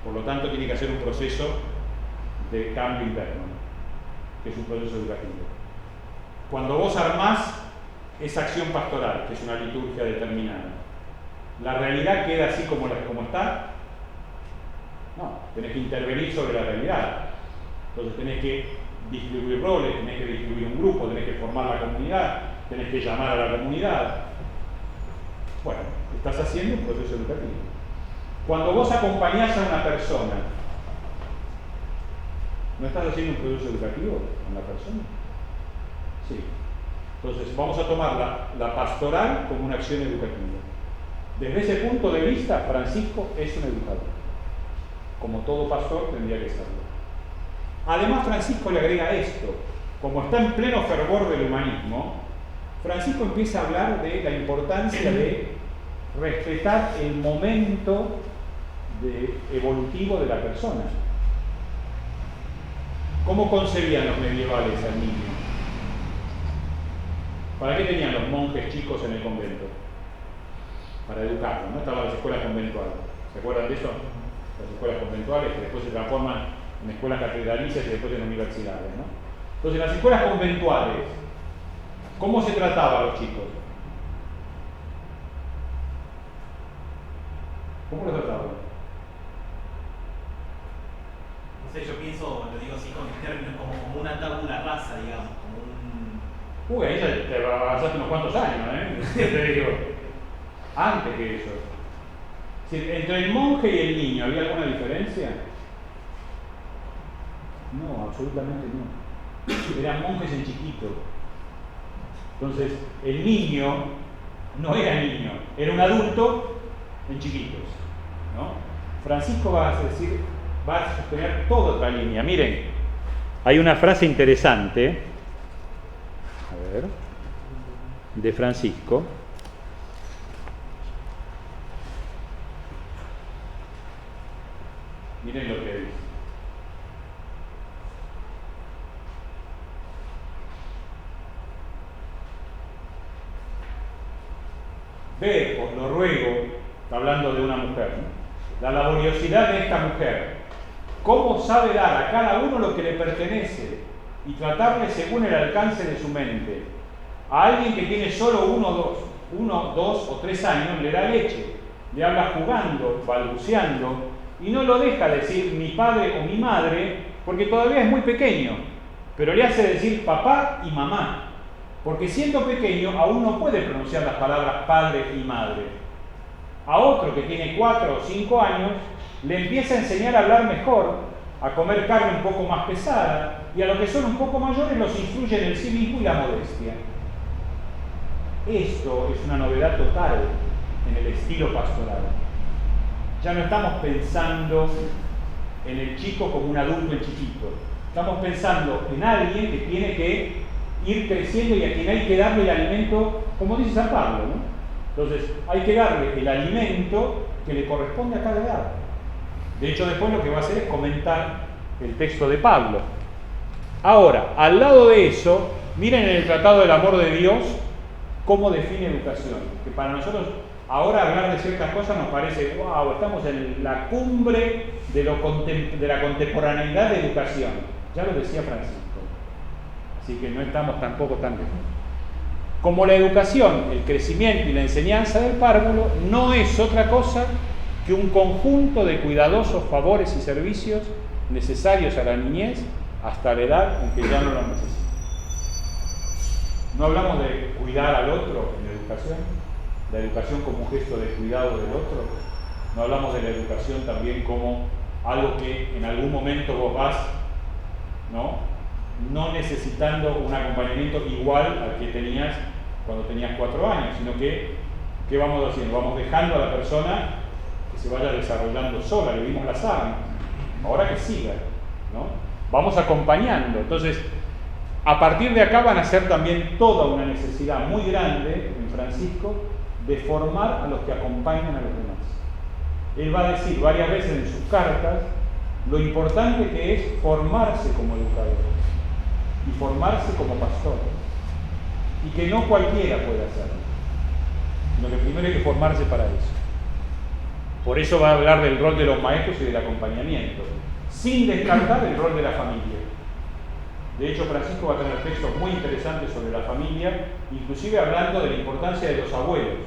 Por lo tanto tiene que hacer un proceso de cambio interno, que es un proceso educativo. Cuando vos armás esa acción pastoral, que es una liturgia determinada, ¿la realidad queda así como está? No, tenés que intervenir sobre la realidad. Entonces tenés que distribuir roles, tenés que distribuir un grupo, tenés que formar la comunidad, tenés que llamar a la comunidad. Bueno, estás haciendo un proceso educativo. Cuando vos acompañás a una persona, ¿no estás haciendo un proceso educativo con la persona? Sí. Entonces vamos a tomar la pastoral como una acción educativa. Desde ese punto de vista, Francisco es un educador. como todo pastor tendría que serlo. Además, Francisco le agrega esto: como está en pleno fervor del humanismo, Francisco empieza a hablar de la importancia de respetar el momento evolutivo de la persona. ¿Cómo concebían los medievales al niño? ¿Para qué tenían los monjes chicos en el convento? Para educarlos, ¿no? Estaban las escuelas conventuales. ¿Se acuerdan de eso? Las escuelas conventuales que después se transforman en escuelas catedralicias y después en universidades, ¿no? Entonces, las escuelas conventuales, ¿cómo se trataba a los chicos? ¿Cómo los trataban? No sé, yo pienso, lo digo así con mis términos, como una tabula rasa, digamos, como un... Ahí ya te avanzaste unos cuantos años, te digo, antes que eso. ¿Entre el monje y el niño había alguna diferencia? No, absolutamente no. Eran monjes en chiquito. Entonces, el niño no era niño, era un adulto en chiquitos, ¿no? Francisco va a sostener toda otra línea. Miren, hay una frase interesante, a ver, de Francisco. Miren lo que dice. Ve, os lo ruego, hablando de una mujer, ¿no?, la laboriosidad de esta mujer, cómo sabe dar a cada uno lo que le pertenece y tratarle según el alcance de su mente. A alguien que tiene solo 1, 2 o 3 años le da leche, le habla jugando, balbuceando, y no lo deja decir mi padre o mi madre, porque todavía es muy pequeño, pero le hace decir papá y mamá, porque siendo pequeño aún no puede pronunciar las palabras padre y madre. A otro que tiene 4 o 5 años, le empieza a enseñar a hablar mejor, a comer carne un poco más pesada, y a los que son un poco mayores los instruye en el civismo y la modestia. Esto es una novedad total en el estilo pastoral. Ya no estamos pensando en el chico como un adulto en chiquito. Estamos pensando en alguien que tiene que ir creciendo y a quien hay que darle el alimento, como dice San Pablo, ¿no? Entonces, hay que darle el alimento que le corresponde a cada edad. De hecho, después lo que va a hacer es comentar el texto de Pablo. Ahora, al lado de eso, miren en el Tratado del Amor de Dios cómo define educación. Que para nosotros, ahora hablar de ciertas cosas nos parece, wow, estamos en la cumbre de la contemporaneidad de educación. Ya lo decía Francisco. Así que no estamos tampoco tan lejos. Como la educación, el crecimiento y la enseñanza del párvulo no es otra cosa que un conjunto de cuidadosos favores y servicios necesarios a la niñez hasta la edad en que ya no lo necesita. No hablamos de cuidar al otro en la educación como un gesto de cuidado del otro. No hablamos de la educación también como algo que en algún momento vos vas, no necesitando un acompañamiento igual al que tenías cuando tenías 4 años, sino que, ¿qué vamos haciendo? Vamos dejando a la persona que se vaya desarrollando sola, le dimos las armas, ahora que siga, ¿no? Vamos acompañando. Entonces, a partir de acá van a ser también toda una necesidad muy grande en Francisco de formar a los que acompañan a los demás. Él va a decir varias veces en sus cartas lo importante que es formarse como educador y formarse como pastor, y que no cualquiera puede hacerlo, sino que primero hay que formarse para eso. Por eso va a hablar del rol de los maestros y del acompañamiento, sin descartar el rol de la familia. De hecho, Francisco va a tener textos muy interesantes sobre la familia, inclusive hablando de la importancia de los abuelos,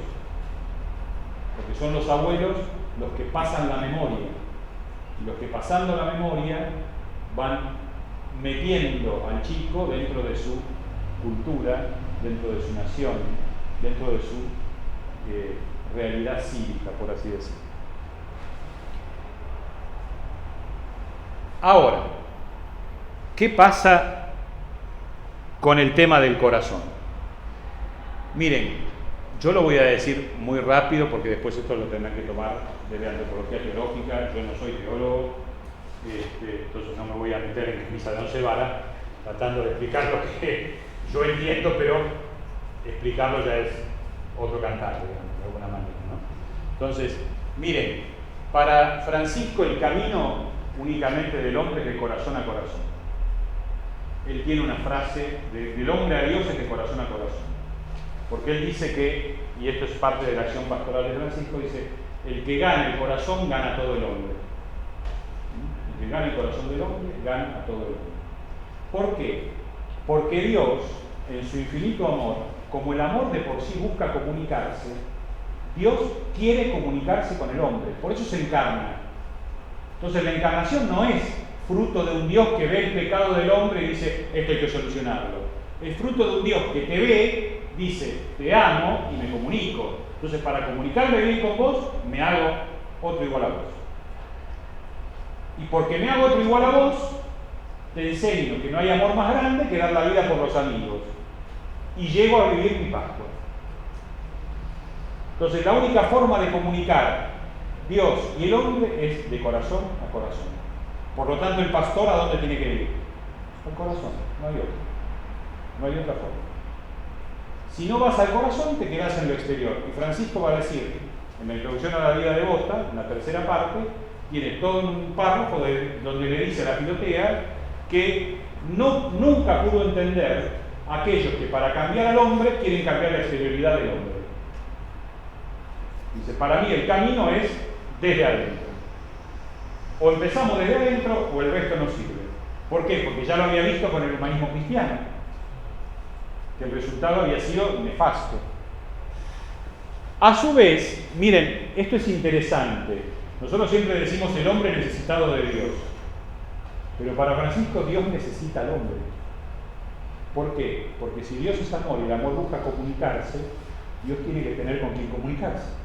porque son los abuelos los que pasan la memoria, y los que pasando la memoria van metiendo al chico dentro de su cultura, dentro de su nación, dentro de su realidad cívica, por así decirlo. Ahora, ¿qué pasa con el tema del corazón? Miren, Yo lo voy a decir muy rápido porque después esto lo tendrán que tomar desde antropología teológica. Yo no soy teólogo, entonces no me voy a meter en misa de 11 varas tratando de explicar lo que yo entiendo, pero explicarlo ya es otro cantar, digamos, de alguna manera, ¿no? Entonces, miren, para Francisco el camino únicamente del hombre es de corazón a corazón. Él tiene una frase, del hombre a Dios es de corazón a corazón. Porque él dice que, y esto es parte de la acción pastoral de Francisco, dice, el que gana el corazón gana a todo el hombre. El que gana el corazón del hombre gana a todo el hombre. ¿Por qué? Porque Dios, en su infinito amor, como el amor de por sí busca comunicarse, Dios quiere comunicarse con el hombre, por eso se encarna. Entonces la encarnación no es fruto de un Dios que ve el pecado del hombre y dice, esto hay que solucionarlo. Es fruto de un Dios que te ve, dice, te amo y me comunico. Entonces para comunicarme bien con vos, me hago otro igual a vos. Y porque me hago otro igual a vos, te enseño que no hay amor más grande que dar la vida por los amigos. Y llego a vivir mi Pascua. Entonces la única forma de comunicar Dios y el hombre es de corazón a corazón. Por lo tanto, el pastor, ¿a dónde tiene que ir? Al corazón, no hay otro. No hay otra forma. Si no vas al corazón, te quedas en lo exterior. Y Francisco va a decir, en la introducción a la vida devota, en la tercera parte, tiene todo un párrafo donde le dice a la Filotea que nunca pudo entender a aquellos que para cambiar al hombre quieren cambiar la exterioridad del hombre. Dice, para mí el camino es desde adentro. O empezamos desde adentro o el resto no sirve. ¿Por qué? Porque ya lo había visto con el humanismo cristiano, que el resultado había sido nefasto. A su vez, miren, esto es interesante. Nosotros siempre decimos el hombre necesitado de Dios. Pero para Francisco Dios necesita al hombre. ¿Por qué? Porque si Dios es amor y el amor busca comunicarse, Dios tiene que tener con quien comunicarse.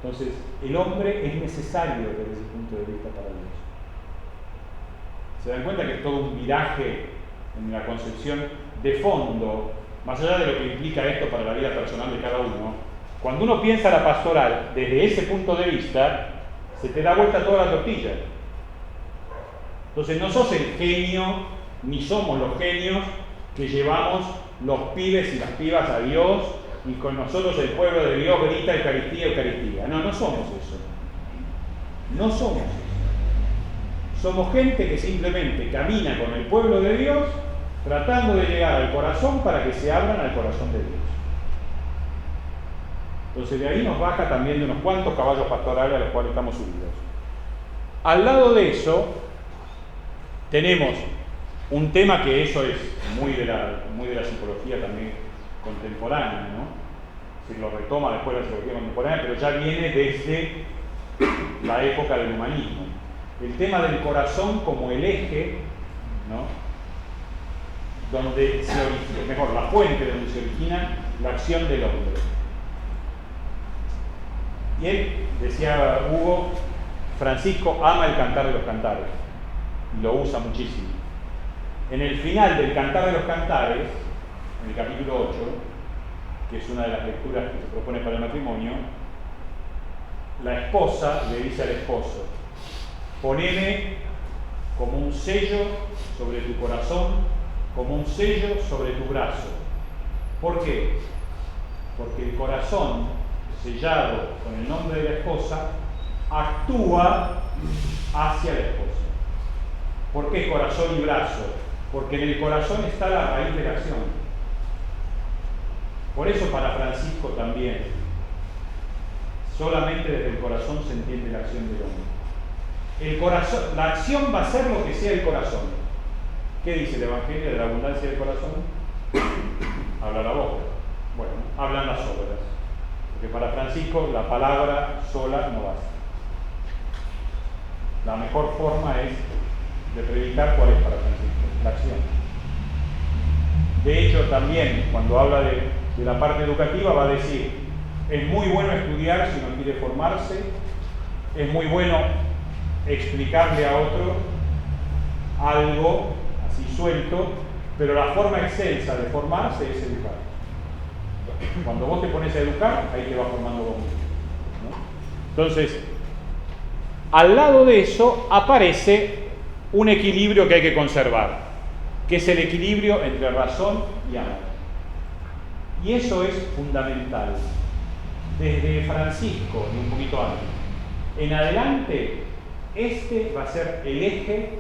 Entonces, el hombre es necesario desde ese punto de vista para Dios. ¿Se dan cuenta que es todo un viraje en la concepción de fondo, más allá de lo que implica esto para la vida personal de cada uno? Cuando uno piensa la pastoral desde ese punto de vista, se te da vuelta toda la tortilla. Entonces, no sos el genio, ni somos los genios que llevamos los pibes y las pibas a Dios y con nosotros el pueblo de Dios grita Eucaristía, Eucaristía. No, no somos eso. No somos eso. Somos gente que simplemente camina con el pueblo de Dios tratando de llegar al corazón para que se abran al corazón de Dios. Entonces de ahí nos baja también de unos cuantos caballos pastorales a los cuales estamos subidos. Al lado de eso tenemos un tema que eso es muy de la psicología también contemporánea, ¿no? Se lo retoma después de la psicología contemporánea, pero ya viene desde la época del humanismo. El tema del corazón como el eje, ¿no? Donde se origina, mejor, la fuente donde se origina la acción del hombre. Y él, decía Hugo, Francisco ama el cantar de los cantares y lo usa muchísimo. En el final del Cantar de los Cantares, en el capítulo 8, que es una de las lecturas que se propone para el matrimonio, la esposa le dice al esposo, poneme como un sello sobre tu corazón, como un sello sobre tu brazo. ¿Por qué? Porque el corazón sellado con el nombre de la esposa actúa hacia la esposa. ¿Por qué corazón y brazo? Porque en el corazón está la raíz de la acción. Por eso para Francisco también, solamente desde el corazón se entiende la acción del hombre. El corazón, la acción va a ser lo que sea el corazón. ¿Qué dice el Evangelio de la abundancia del corazón? Habla la boca. Bueno, hablan las obras. Porque para Francisco la palabra sola no basta. La mejor forma es de predicar. ¿Cuál es para Francisco? La acción. De hecho, también cuando habla de la parte educativa va a decir, es muy bueno estudiar si uno quiere formarse, es muy bueno explicarle a otro algo así suelto, pero la forma excelsa de formarse es educar. Cuando vos te pones a educar, ahí te vas formando vos mismo, ¿no? Entonces, al lado de eso aparece un equilibrio que hay que conservar, que es el equilibrio entre razón y amor. Y eso es fundamental. Desde Francisco, y un poquito antes, en adelante, este va a ser el eje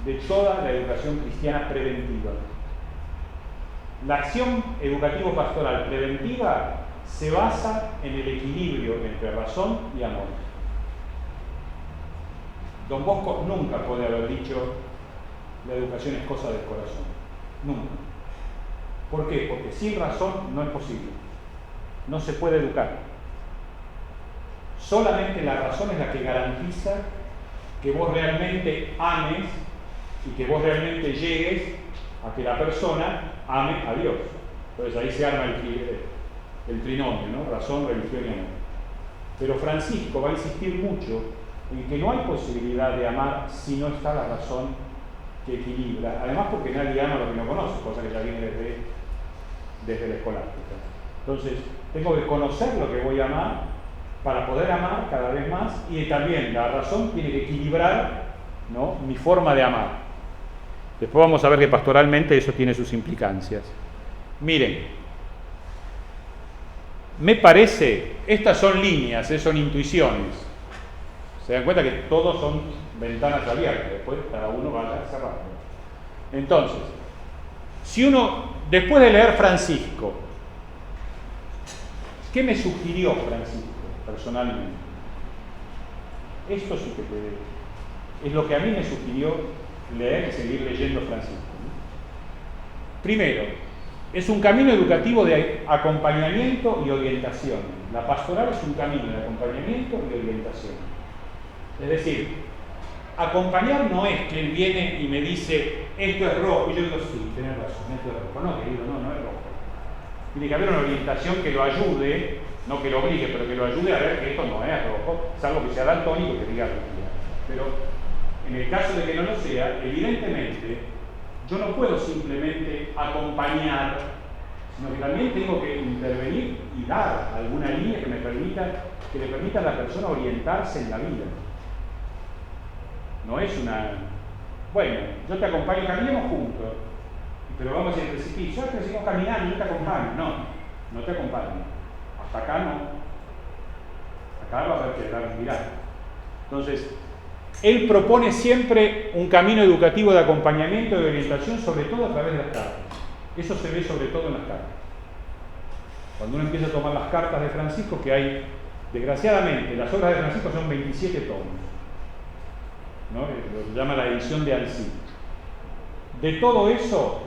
de toda la educación cristiana preventiva. La acción educativo-pastoral preventiva se basa en el equilibrio entre razón y amor. Don Bosco nunca puede haber dicho la educación es cosa del corazón. Nunca. ¿Por qué? Porque sin razón no es posible. No se puede educar. Solamente la razón es la que garantiza que vos realmente ames y que vos realmente llegues a que la persona ame a Dios. Entonces ahí se arma el trinomio, ¿no? Razón, religión y amor. Pero Francisco va a insistir mucho en que no hay posibilidad de amar si no está la razón que equilibra. Además porque nadie ama lo que no conoce, cosa que ya viene desde la escolástica. Entonces, tengo que conocer lo que voy a amar para poder amar cada vez más, y también la razón tiene que equilibrar, ¿no?, mi forma de amar. Después vamos a ver que pastoralmente eso tiene sus implicancias. Miren, me parece, estas son líneas, son intuiciones. Se dan cuenta que todos son ventanas abiertas, después cada uno va a cerrar. Entonces, si uno, después de leer Francisco, ¿qué me sugirió Francisco personalmente? Esto sí que puede, es lo que a mí me sugirió leer y seguir leyendo Francisco, ¿no? Primero, es un camino educativo de acompañamiento y orientación. La pastoral es un camino de acompañamiento y orientación. Es decir, acompañar no es que él viene y me dice esto es rojo, y yo digo sí, tenés razón, esto es rojo. No, querido, no es rojo. Tiene que haber una orientación que lo ayude, no que lo obligue, pero que lo ayude a ver que esto no es rojo, salvo que sea daltónico que diga rojo. Pero en el caso de que no lo sea, evidentemente yo no puedo simplemente acompañar, sino que también tengo que intervenir y dar alguna línea que le permita a la persona orientarse en la vida. No es una, bueno, yo te acompaño, caminemos juntos, pero vamos a ir al precipicio, que seguimos caminando, yo te acompaño. No te acompaño. Hasta acá no. Acá va a haber que dar un mirar. Entonces, él propone siempre un camino educativo de acompañamiento y de orientación, sobre todo a través de las cartas. Eso se ve sobre todo en las cartas. Cuando uno empieza a tomar las cartas de Francisco, que hay, desgraciadamente, las obras de Francisco son 27 tomos, ¿no? Lo que se llama la edición de Alcí. De todo eso,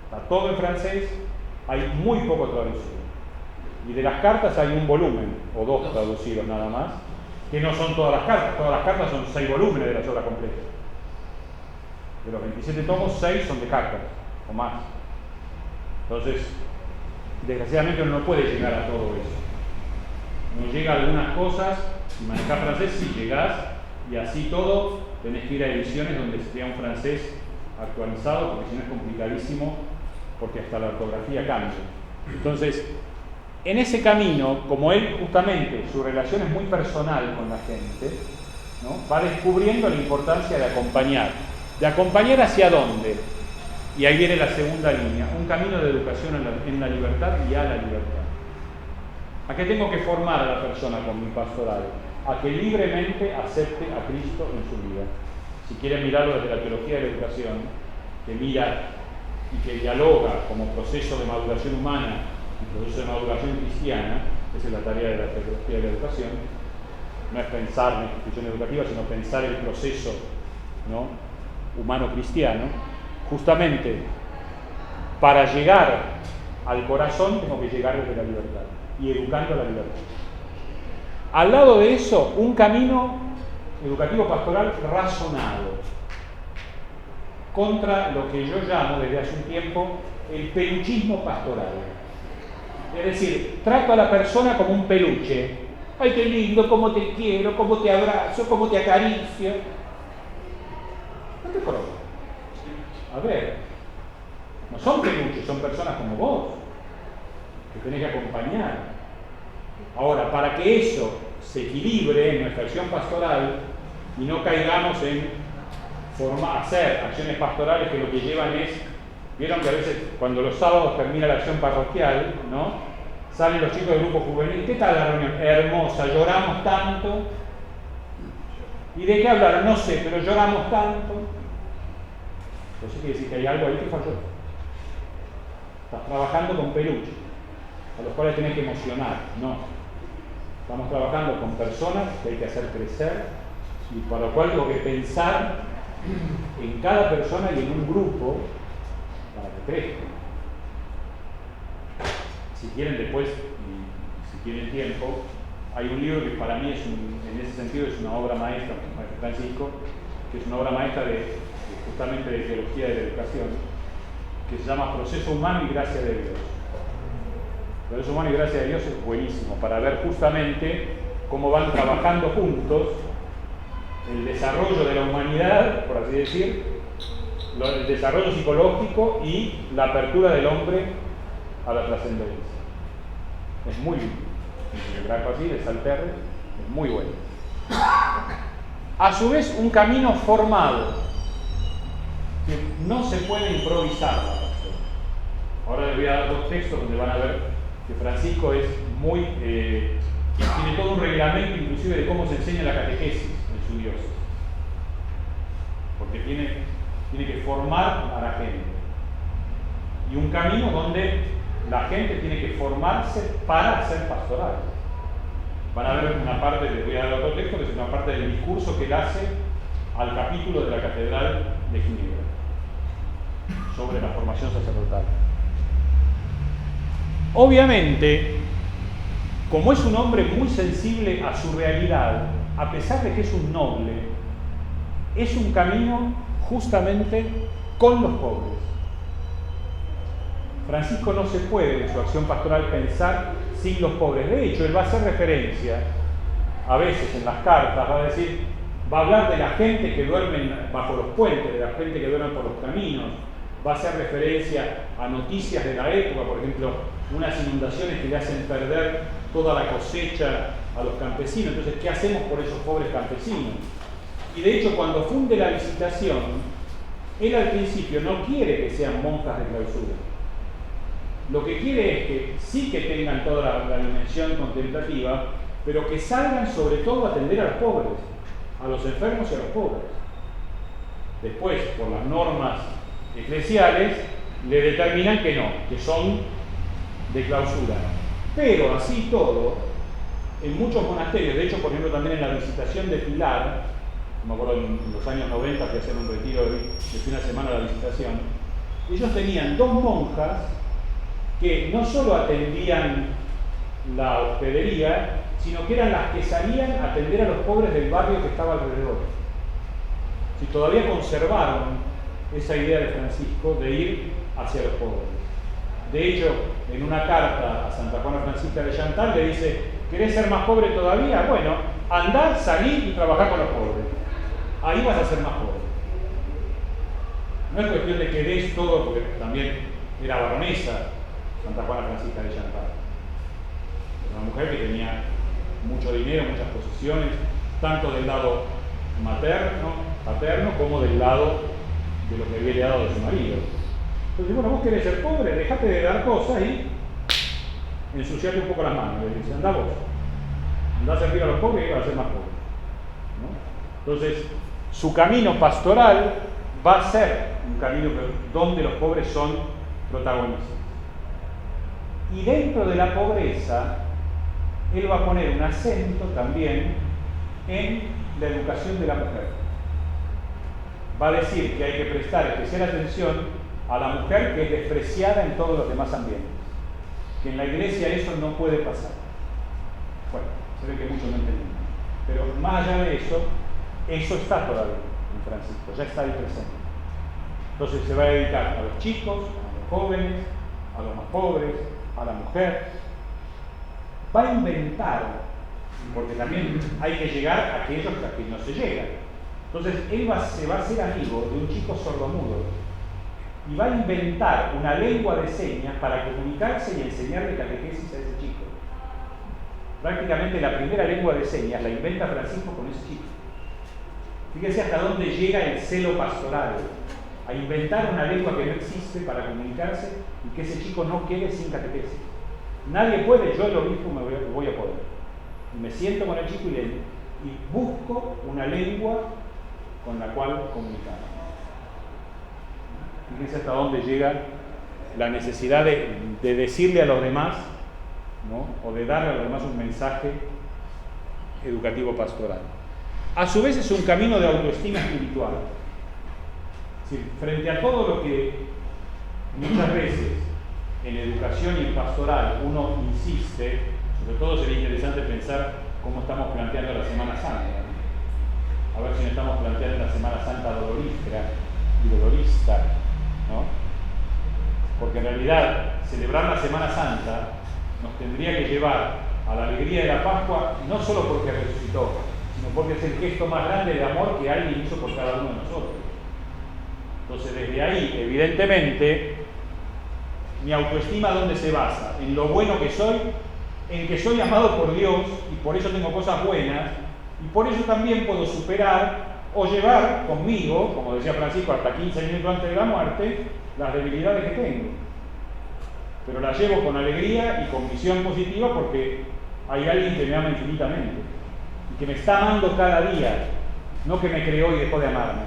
está todo en francés, hay muy poco traducido. Y de las cartas hay un volumen, o dos traducidos nada más, que no son todas las cartas son 6 volúmenes de las obras completas. De los 27 tomos, 6 son de cartas, o más. Entonces, desgraciadamente uno no puede llegar a todo eso. Uno llega a algunas cosas, si manejás francés, si llegás, y así todo, tenés que ir a ediciones donde sea un francés actualizado, porque si no es complicadísimo, porque hasta la ortografía cambia. Entonces, en ese camino, como él justamente, su relación es muy personal con la gente, ¿no?, va descubriendo la importancia de acompañar. ¿De acompañar hacia dónde? Y ahí viene la segunda línea, un camino de educación en la libertad y a la libertad. ¿A qué tengo que formar a la persona con mi pastoral? A que libremente acepte a Cristo en su vida. Si quieren mirarlo desde la teología de la educación, que mira y que dialoga como proceso de maduración humana y proceso de maduración cristiana, esa es la tarea de la teología de la educación, no es pensar la institución educativa, sino pensar el proceso, ¿no?, humano cristiano. Justamente para llegar al corazón tengo que llegar desde la libertad y educando a la libertad. Al lado de eso, un camino educativo pastoral razonado contra lo que yo llamo desde hace un tiempo el peluchismo pastoral. Es decir, trato a la persona como un peluche. ¡Ay, qué lindo! ¿Cómo te quiero? ¿Cómo te abrazo? ¿Cómo te acaricio? No te conozco. A ver, no son peluches, son personas como vos. que tenés que acompañar. Ahora, para que eso se equilibre en nuestra acción pastoral y no caigamos en hacer acciones pastorales que lo que llevan es, vieron que a veces cuando los sábados termina la acción parroquial, ¿no? Salen los chicos del grupo juvenil, ¿qué tal la reunión? Hermosa, lloramos tanto. ¿Y de qué hablaron? No sé, pero lloramos tanto. Entonces quiere decir que hay algo ahí que falló. Estás trabajando con peluches, a los cuales tenés que emocionar. No. Estamos trabajando con personas que hay que hacer crecer y para lo cual tengo que pensar en cada persona y en un grupo para que crezca. Si quieren después, y si tienen tiempo, hay un libro que para mí en ese sentido es una obra maestra, Francisco, que es una obra maestra justamente de teología de la educación, que se llama Proceso Humano y Gracia de Dios. Proceso Humano y Gracia de Dios es buenísimo para ver justamente cómo van trabajando juntos el desarrollo de la humanidad, por así decir, el desarrollo psicológico y la apertura del hombre a la trascendencia. Es muy lindo. El grafo así de Salterre es muy bueno. A su vez, un camino formado, que no se puede improvisar la pasión. Ahora les voy a dar dos textos donde van a ver que Francisco es muy tiene todo un reglamento inclusive de cómo se enseña la catequesis en su diócesis, porque tiene que formar a la gente, y un camino donde la gente tiene que formarse para ser pastoral. Van a ver una parte, les voy a dar otro texto, que es una parte del discurso que él hace al capítulo de la Catedral de Ginebra sobre la formación sacerdotal. Obviamente, como es un hombre muy sensible a su realidad, a pesar de que es un noble, es un camino justamente con los pobres. Francisco no se puede en su acción pastoral pensar sin los pobres. De hecho, él va a hacer referencia, a veces en las cartas, va a hablar de la gente que duerme bajo los puentes, de la gente que duerme por los caminos, va a hacer referencia a noticias de la época, por ejemplo, unas inundaciones que le hacen perder toda la cosecha a los campesinos. Entonces, ¿qué hacemos por esos pobres campesinos? Y de hecho, cuando funde la Visitación, él al principio no quiere que sean monjas de clausura. Lo que quiere es que sí que tengan toda la dimensión contemplativa, pero que salgan sobre todo a atender a los pobres, a los enfermos y a los pobres. Después, por las normas eclesiales, le determinan que no, que son de clausura. Pero así todo, en muchos monasterios, de hecho, por ejemplo, también en la Visitación de Pilar, me acuerdo en los años 90 que hacían un retiro de fin de semana a la Visitación, ellos tenían dos monjas que no solo atendían la hospedería, sino que eran las que salían a atender a los pobres del barrio que estaba alrededor. Si todavía conservaron esa idea de Francisco de ir hacia los pobres. De hecho, en una carta a Santa Juana Francisca de Chantal le dice: ¿querés ser más pobre todavía? Bueno, andá, salir y trabajar con los pobres. Ahí vas a ser más pobre. No es cuestión de que des todo, porque también era baronesa Santa Juana Francisca de Chantal. Una mujer que tenía mucho dinero, muchas posesiones, tanto del lado paterno, como del lado de lo que había heredado de su marido. Entonces, bueno, vos querés ser pobre, dejate de dar cosas y ensuciate un poco las manos. Le dice: andá vos, andá a servir a los pobres y vas a ser más pobre, ¿no? Entonces, su camino pastoral va a ser un camino donde los pobres son protagonistas. Y dentro de la pobreza, él va a poner un acento también en la educación de la mujer. Va a decir que hay que prestar especial atención a la mujer que es despreciada en todos los demás ambientes. Que en la iglesia eso no puede pasar. Bueno, se ve que muchos no entienden. Pero más allá de eso está todavía en Francisco, ya está ahí presente. Entonces se va a dedicar a los chicos, a los jóvenes, a los más pobres, a la mujer. Va a inventar, porque también hay que llegar a aquellos a quienes no se llega. Entonces él se va a hacer amigo de un chico sordomudo. y va a inventar una lengua de señas para comunicarse y enseñarle catequesis a ese chico. Prácticamente la primera lengua de señas la inventa Francisco con ese chico. Fíjense hasta dónde llega el celo pastoral, a inventar una lengua que no existe para comunicarse y que ese chico no quede sin catequesis. Nadie puede, yo el obispo me voy a poder. Y me siento con el chico y busco una lengua con la cual comunicar. Fíjense hasta dónde llega la necesidad de decirle a los demás, ¿no? O de darle a los demás un mensaje educativo pastoral. A su vez es un camino de autoestima espiritual. Es decir, frente a todo lo que muchas veces en educación y en pastoral uno insiste, sobre todo sería interesante pensar cómo estamos planteando la Semana Santa, ¿no? A ver si no estamos planteando la Semana Santa dolorífera y dolorista, ¿no? Porque en realidad celebrar la Semana Santa nos tendría que llevar a la alegría de la Pascua, no solo porque resucitó, sino porque es el gesto más grande de amor que alguien hizo por cada uno de nosotros. Entonces, desde ahí, evidentemente, mi autoestima, ¿dónde se basa? En lo bueno que soy, en que soy amado por Dios y por eso tengo cosas buenas, y por eso también puedo superar o llevar conmigo, como decía Francisco, hasta 15 minutos antes de la muerte, las debilidades que tengo. Pero las llevo con alegría y con visión positiva porque hay alguien que me ama infinitamente y que me está amando cada día, no que me creó y dejó de amarme,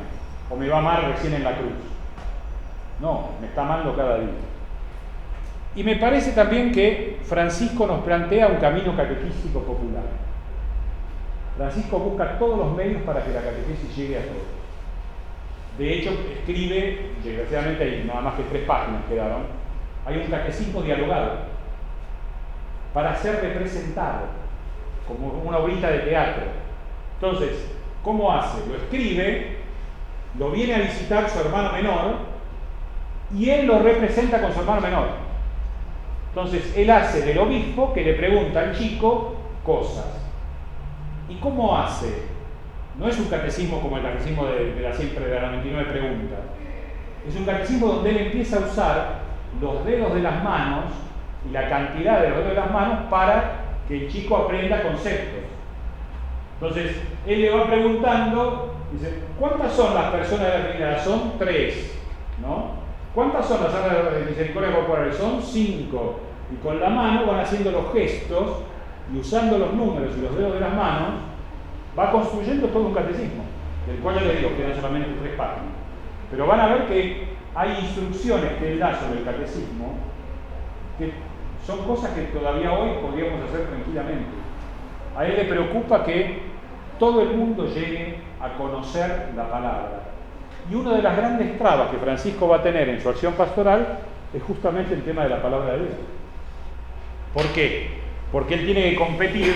o me va a amar recién en la cruz. No, me está amando cada día. Y me parece también que Francisco nos plantea un camino catequístico popular. Francisco busca todos los medios para que la catequesis llegue a todos. De hecho, escribe, desgraciadamente hay nada más que 3 páginas quedaron, hay un catecismo dialogado para ser representado, como una obrita de teatro. Entonces, ¿cómo hace? Lo escribe, lo viene a visitar su hermano menor y él lo representa con su hermano menor. Entonces, él hace del obispo que le pregunta al chico cosas. ¿Y cómo hace? No es un catecismo como el catecismo de las 99 preguntas. Es un catecismo donde él empieza a usar los dedos de las manos y la cantidad de los dedos de las manos para que el chico aprenda conceptos. Entonces, él le va preguntando, dice, ¿cuántas son las personas de la Trinidad? Son 3, ¿no? ¿Cuántas son las alas de misericordia corporal? Son 5. Y con la mano van haciendo los gestos y usando los números y los dedos de las manos, va construyendo todo un catecismo, del cual ya les digo, quedan solamente 3 páginas. Pero van a ver que hay instrucciones que él da sobre el catecismo que son cosas que todavía hoy podríamos hacer tranquilamente. A él le preocupa que todo el mundo llegue a conocer la palabra. Y una de las grandes trabas que Francisco va a tener en su acción pastoral es justamente el tema de la palabra de Dios. ¿Por qué? Porque él tiene que competir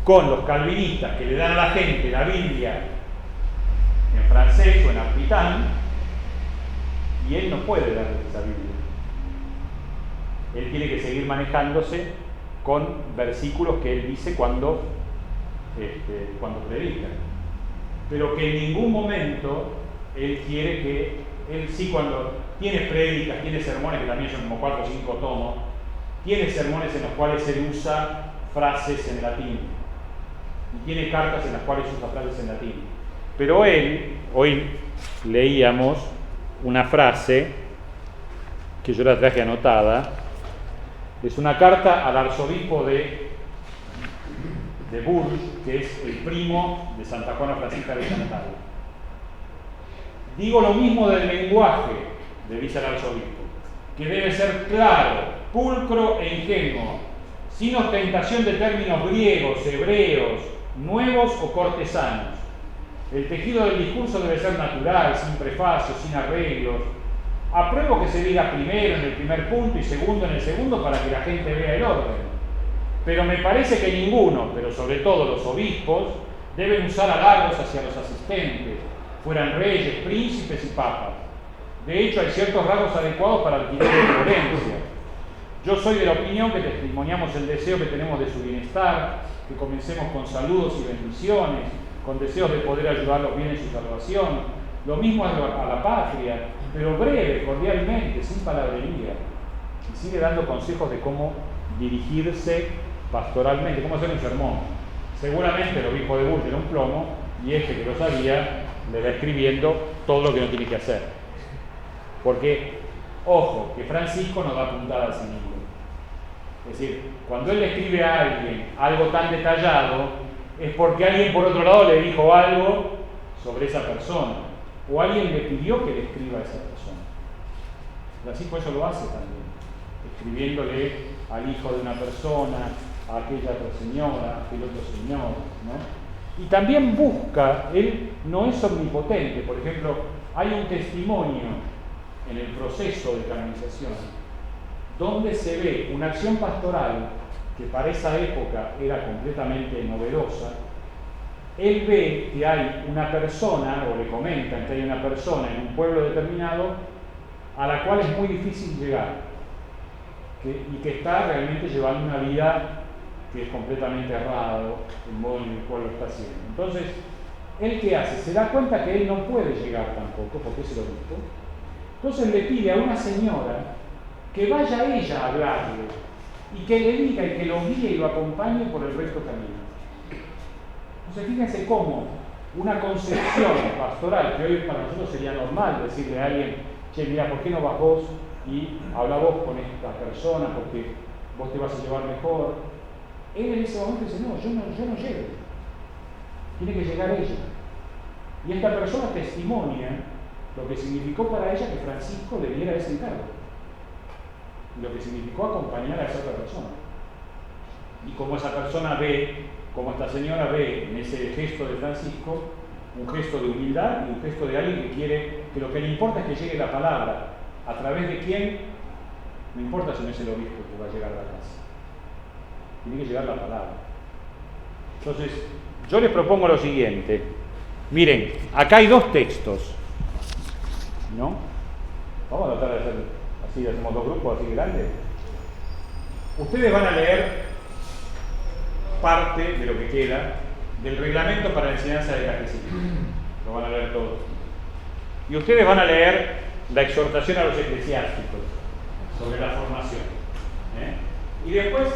con los calvinistas que le dan a la gente la Biblia en francés o en aquitán, y él no puede darle esa Biblia. Él tiene que seguir manejándose con versículos que él dice cuando predica. Pero que en ningún momento él quiere que, él sí cuando tiene prédicas, tiene sermones que también son como 4 o 5 tomos, tiene sermones en los cuales él usa frases en latín y tiene cartas en las cuales usa frases en latín. Pero él, hoy leíamos una frase que yo la traje anotada, es una carta al arzobispo de Bourges, que es el primo de Santa Juana Francisca de Chantal. Digo lo mismo del lenguaje, le dice al arzobispo, que debe ser claro, pulcro e ingenuo, sin ostentación de términos griegos, hebreos, nuevos o cortesanos. El tejido del discurso debe ser natural, sin prefacios, sin arreglos. Apruebo que se diga primero en el primer punto y segundo en el segundo para que la gente vea el orden. Pero me parece que ninguno, pero sobre todo los obispos, deben usar halagos hacia los asistentes, fueran reyes, príncipes y papas. De hecho, hay ciertos rasgos adecuados para adquirir benevolencia. Yo soy de la opinión que testimoniamos el deseo que tenemos de su bienestar, que comencemos con saludos y bendiciones, con deseos de poder ayudarlos bien en su salvación, lo mismo a la patria, pero breve, cordialmente, sin palabrería. Y sigue dando consejos de cómo dirigirse pastoralmente, cómo hacer un sermón. Seguramente el obispo de Burgos era un plomo, y este que lo sabía le va escribiendo todo lo que no tiene que hacer. Porque, ojo, que Francisco no da puntada sin hilo. Es decir, cuando él le escribe a alguien algo tan detallado, es porque alguien por otro lado le dijo algo sobre esa persona, o alguien le pidió que le escriba a esa persona. Francisco eso lo hace también, escribiéndole al hijo de una persona, a aquella otra señora, a aquel otro señor, ¿no? Y también busca, él no es omnipotente. Por ejemplo, hay un testimonio en el proceso de canonización donde se ve una acción pastoral que para esa época era completamente novedosa. Él ve que hay una persona, o le comentan que hay una persona en un pueblo determinado a la cual es muy difícil llegar, y que está realmente llevando una vida que es completamente errado, el modo en el cual lo está haciendo. Entonces, ¿él qué hace? Se da cuenta que él no puede llegar tampoco, porque es el obispo. Entonces le pide a una señora que vaya ella a hablarle, y que le diga y que lo guíe y lo acompañe por el recto camino. Entonces, fíjense cómo una concepción pastoral, que hoy para nosotros sería normal decirle a alguien, che, mira, ¿por qué no vas vos y habla vos con esta persona porque vos te vas a llevar mejor? Él en ese momento dice, no, yo no llego. Tiene que llegar ella. Y esta persona testimonia lo que significó para ella que Francisco le diera ese encargo. Y lo que significó acompañar a esa otra persona. Y como esa persona ve, como esta señora ve en ese gesto de Francisco, un gesto de humildad y un gesto de alguien que quiere, que lo que le importa es que llegue la palabra. ¿A través de quién? No importa si no es el obispo que va a llegar a la casa. Tiene que llegar la palabra. Entonces, yo les propongo lo siguiente. Miren, acá hay dos textos, ¿no? Vamos a tratar de hacer así, hacemos dos grupos así grandes. Ustedes van a leer parte de lo que queda del reglamento para la enseñanza del catecismo. Lo van a leer todos. Y ustedes van a leer la exhortación a los eclesiásticos sobre la formación. Y después,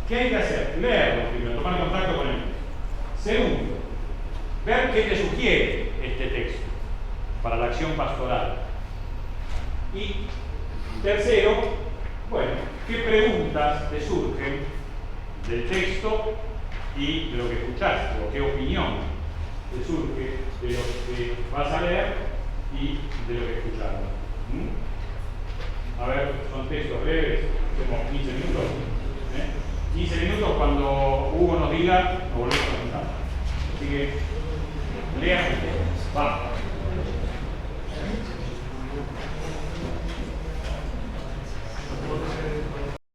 ¿qué hay que hacer? Leerlo primero, tomar contacto con él. Segundo, ver qué te sugiere este texto para la acción pastoral. Y tercero, bueno, qué preguntas te surgen del texto y de lo que escuchaste, o qué opinión te surge de lo que vas a leer y de lo que escuchaste. A ver, son textos breves, hacemos 15 minutos. 15 minutos, cuando Hugo nos diga, nos volvemos a preguntar. Así que, lean, vamos.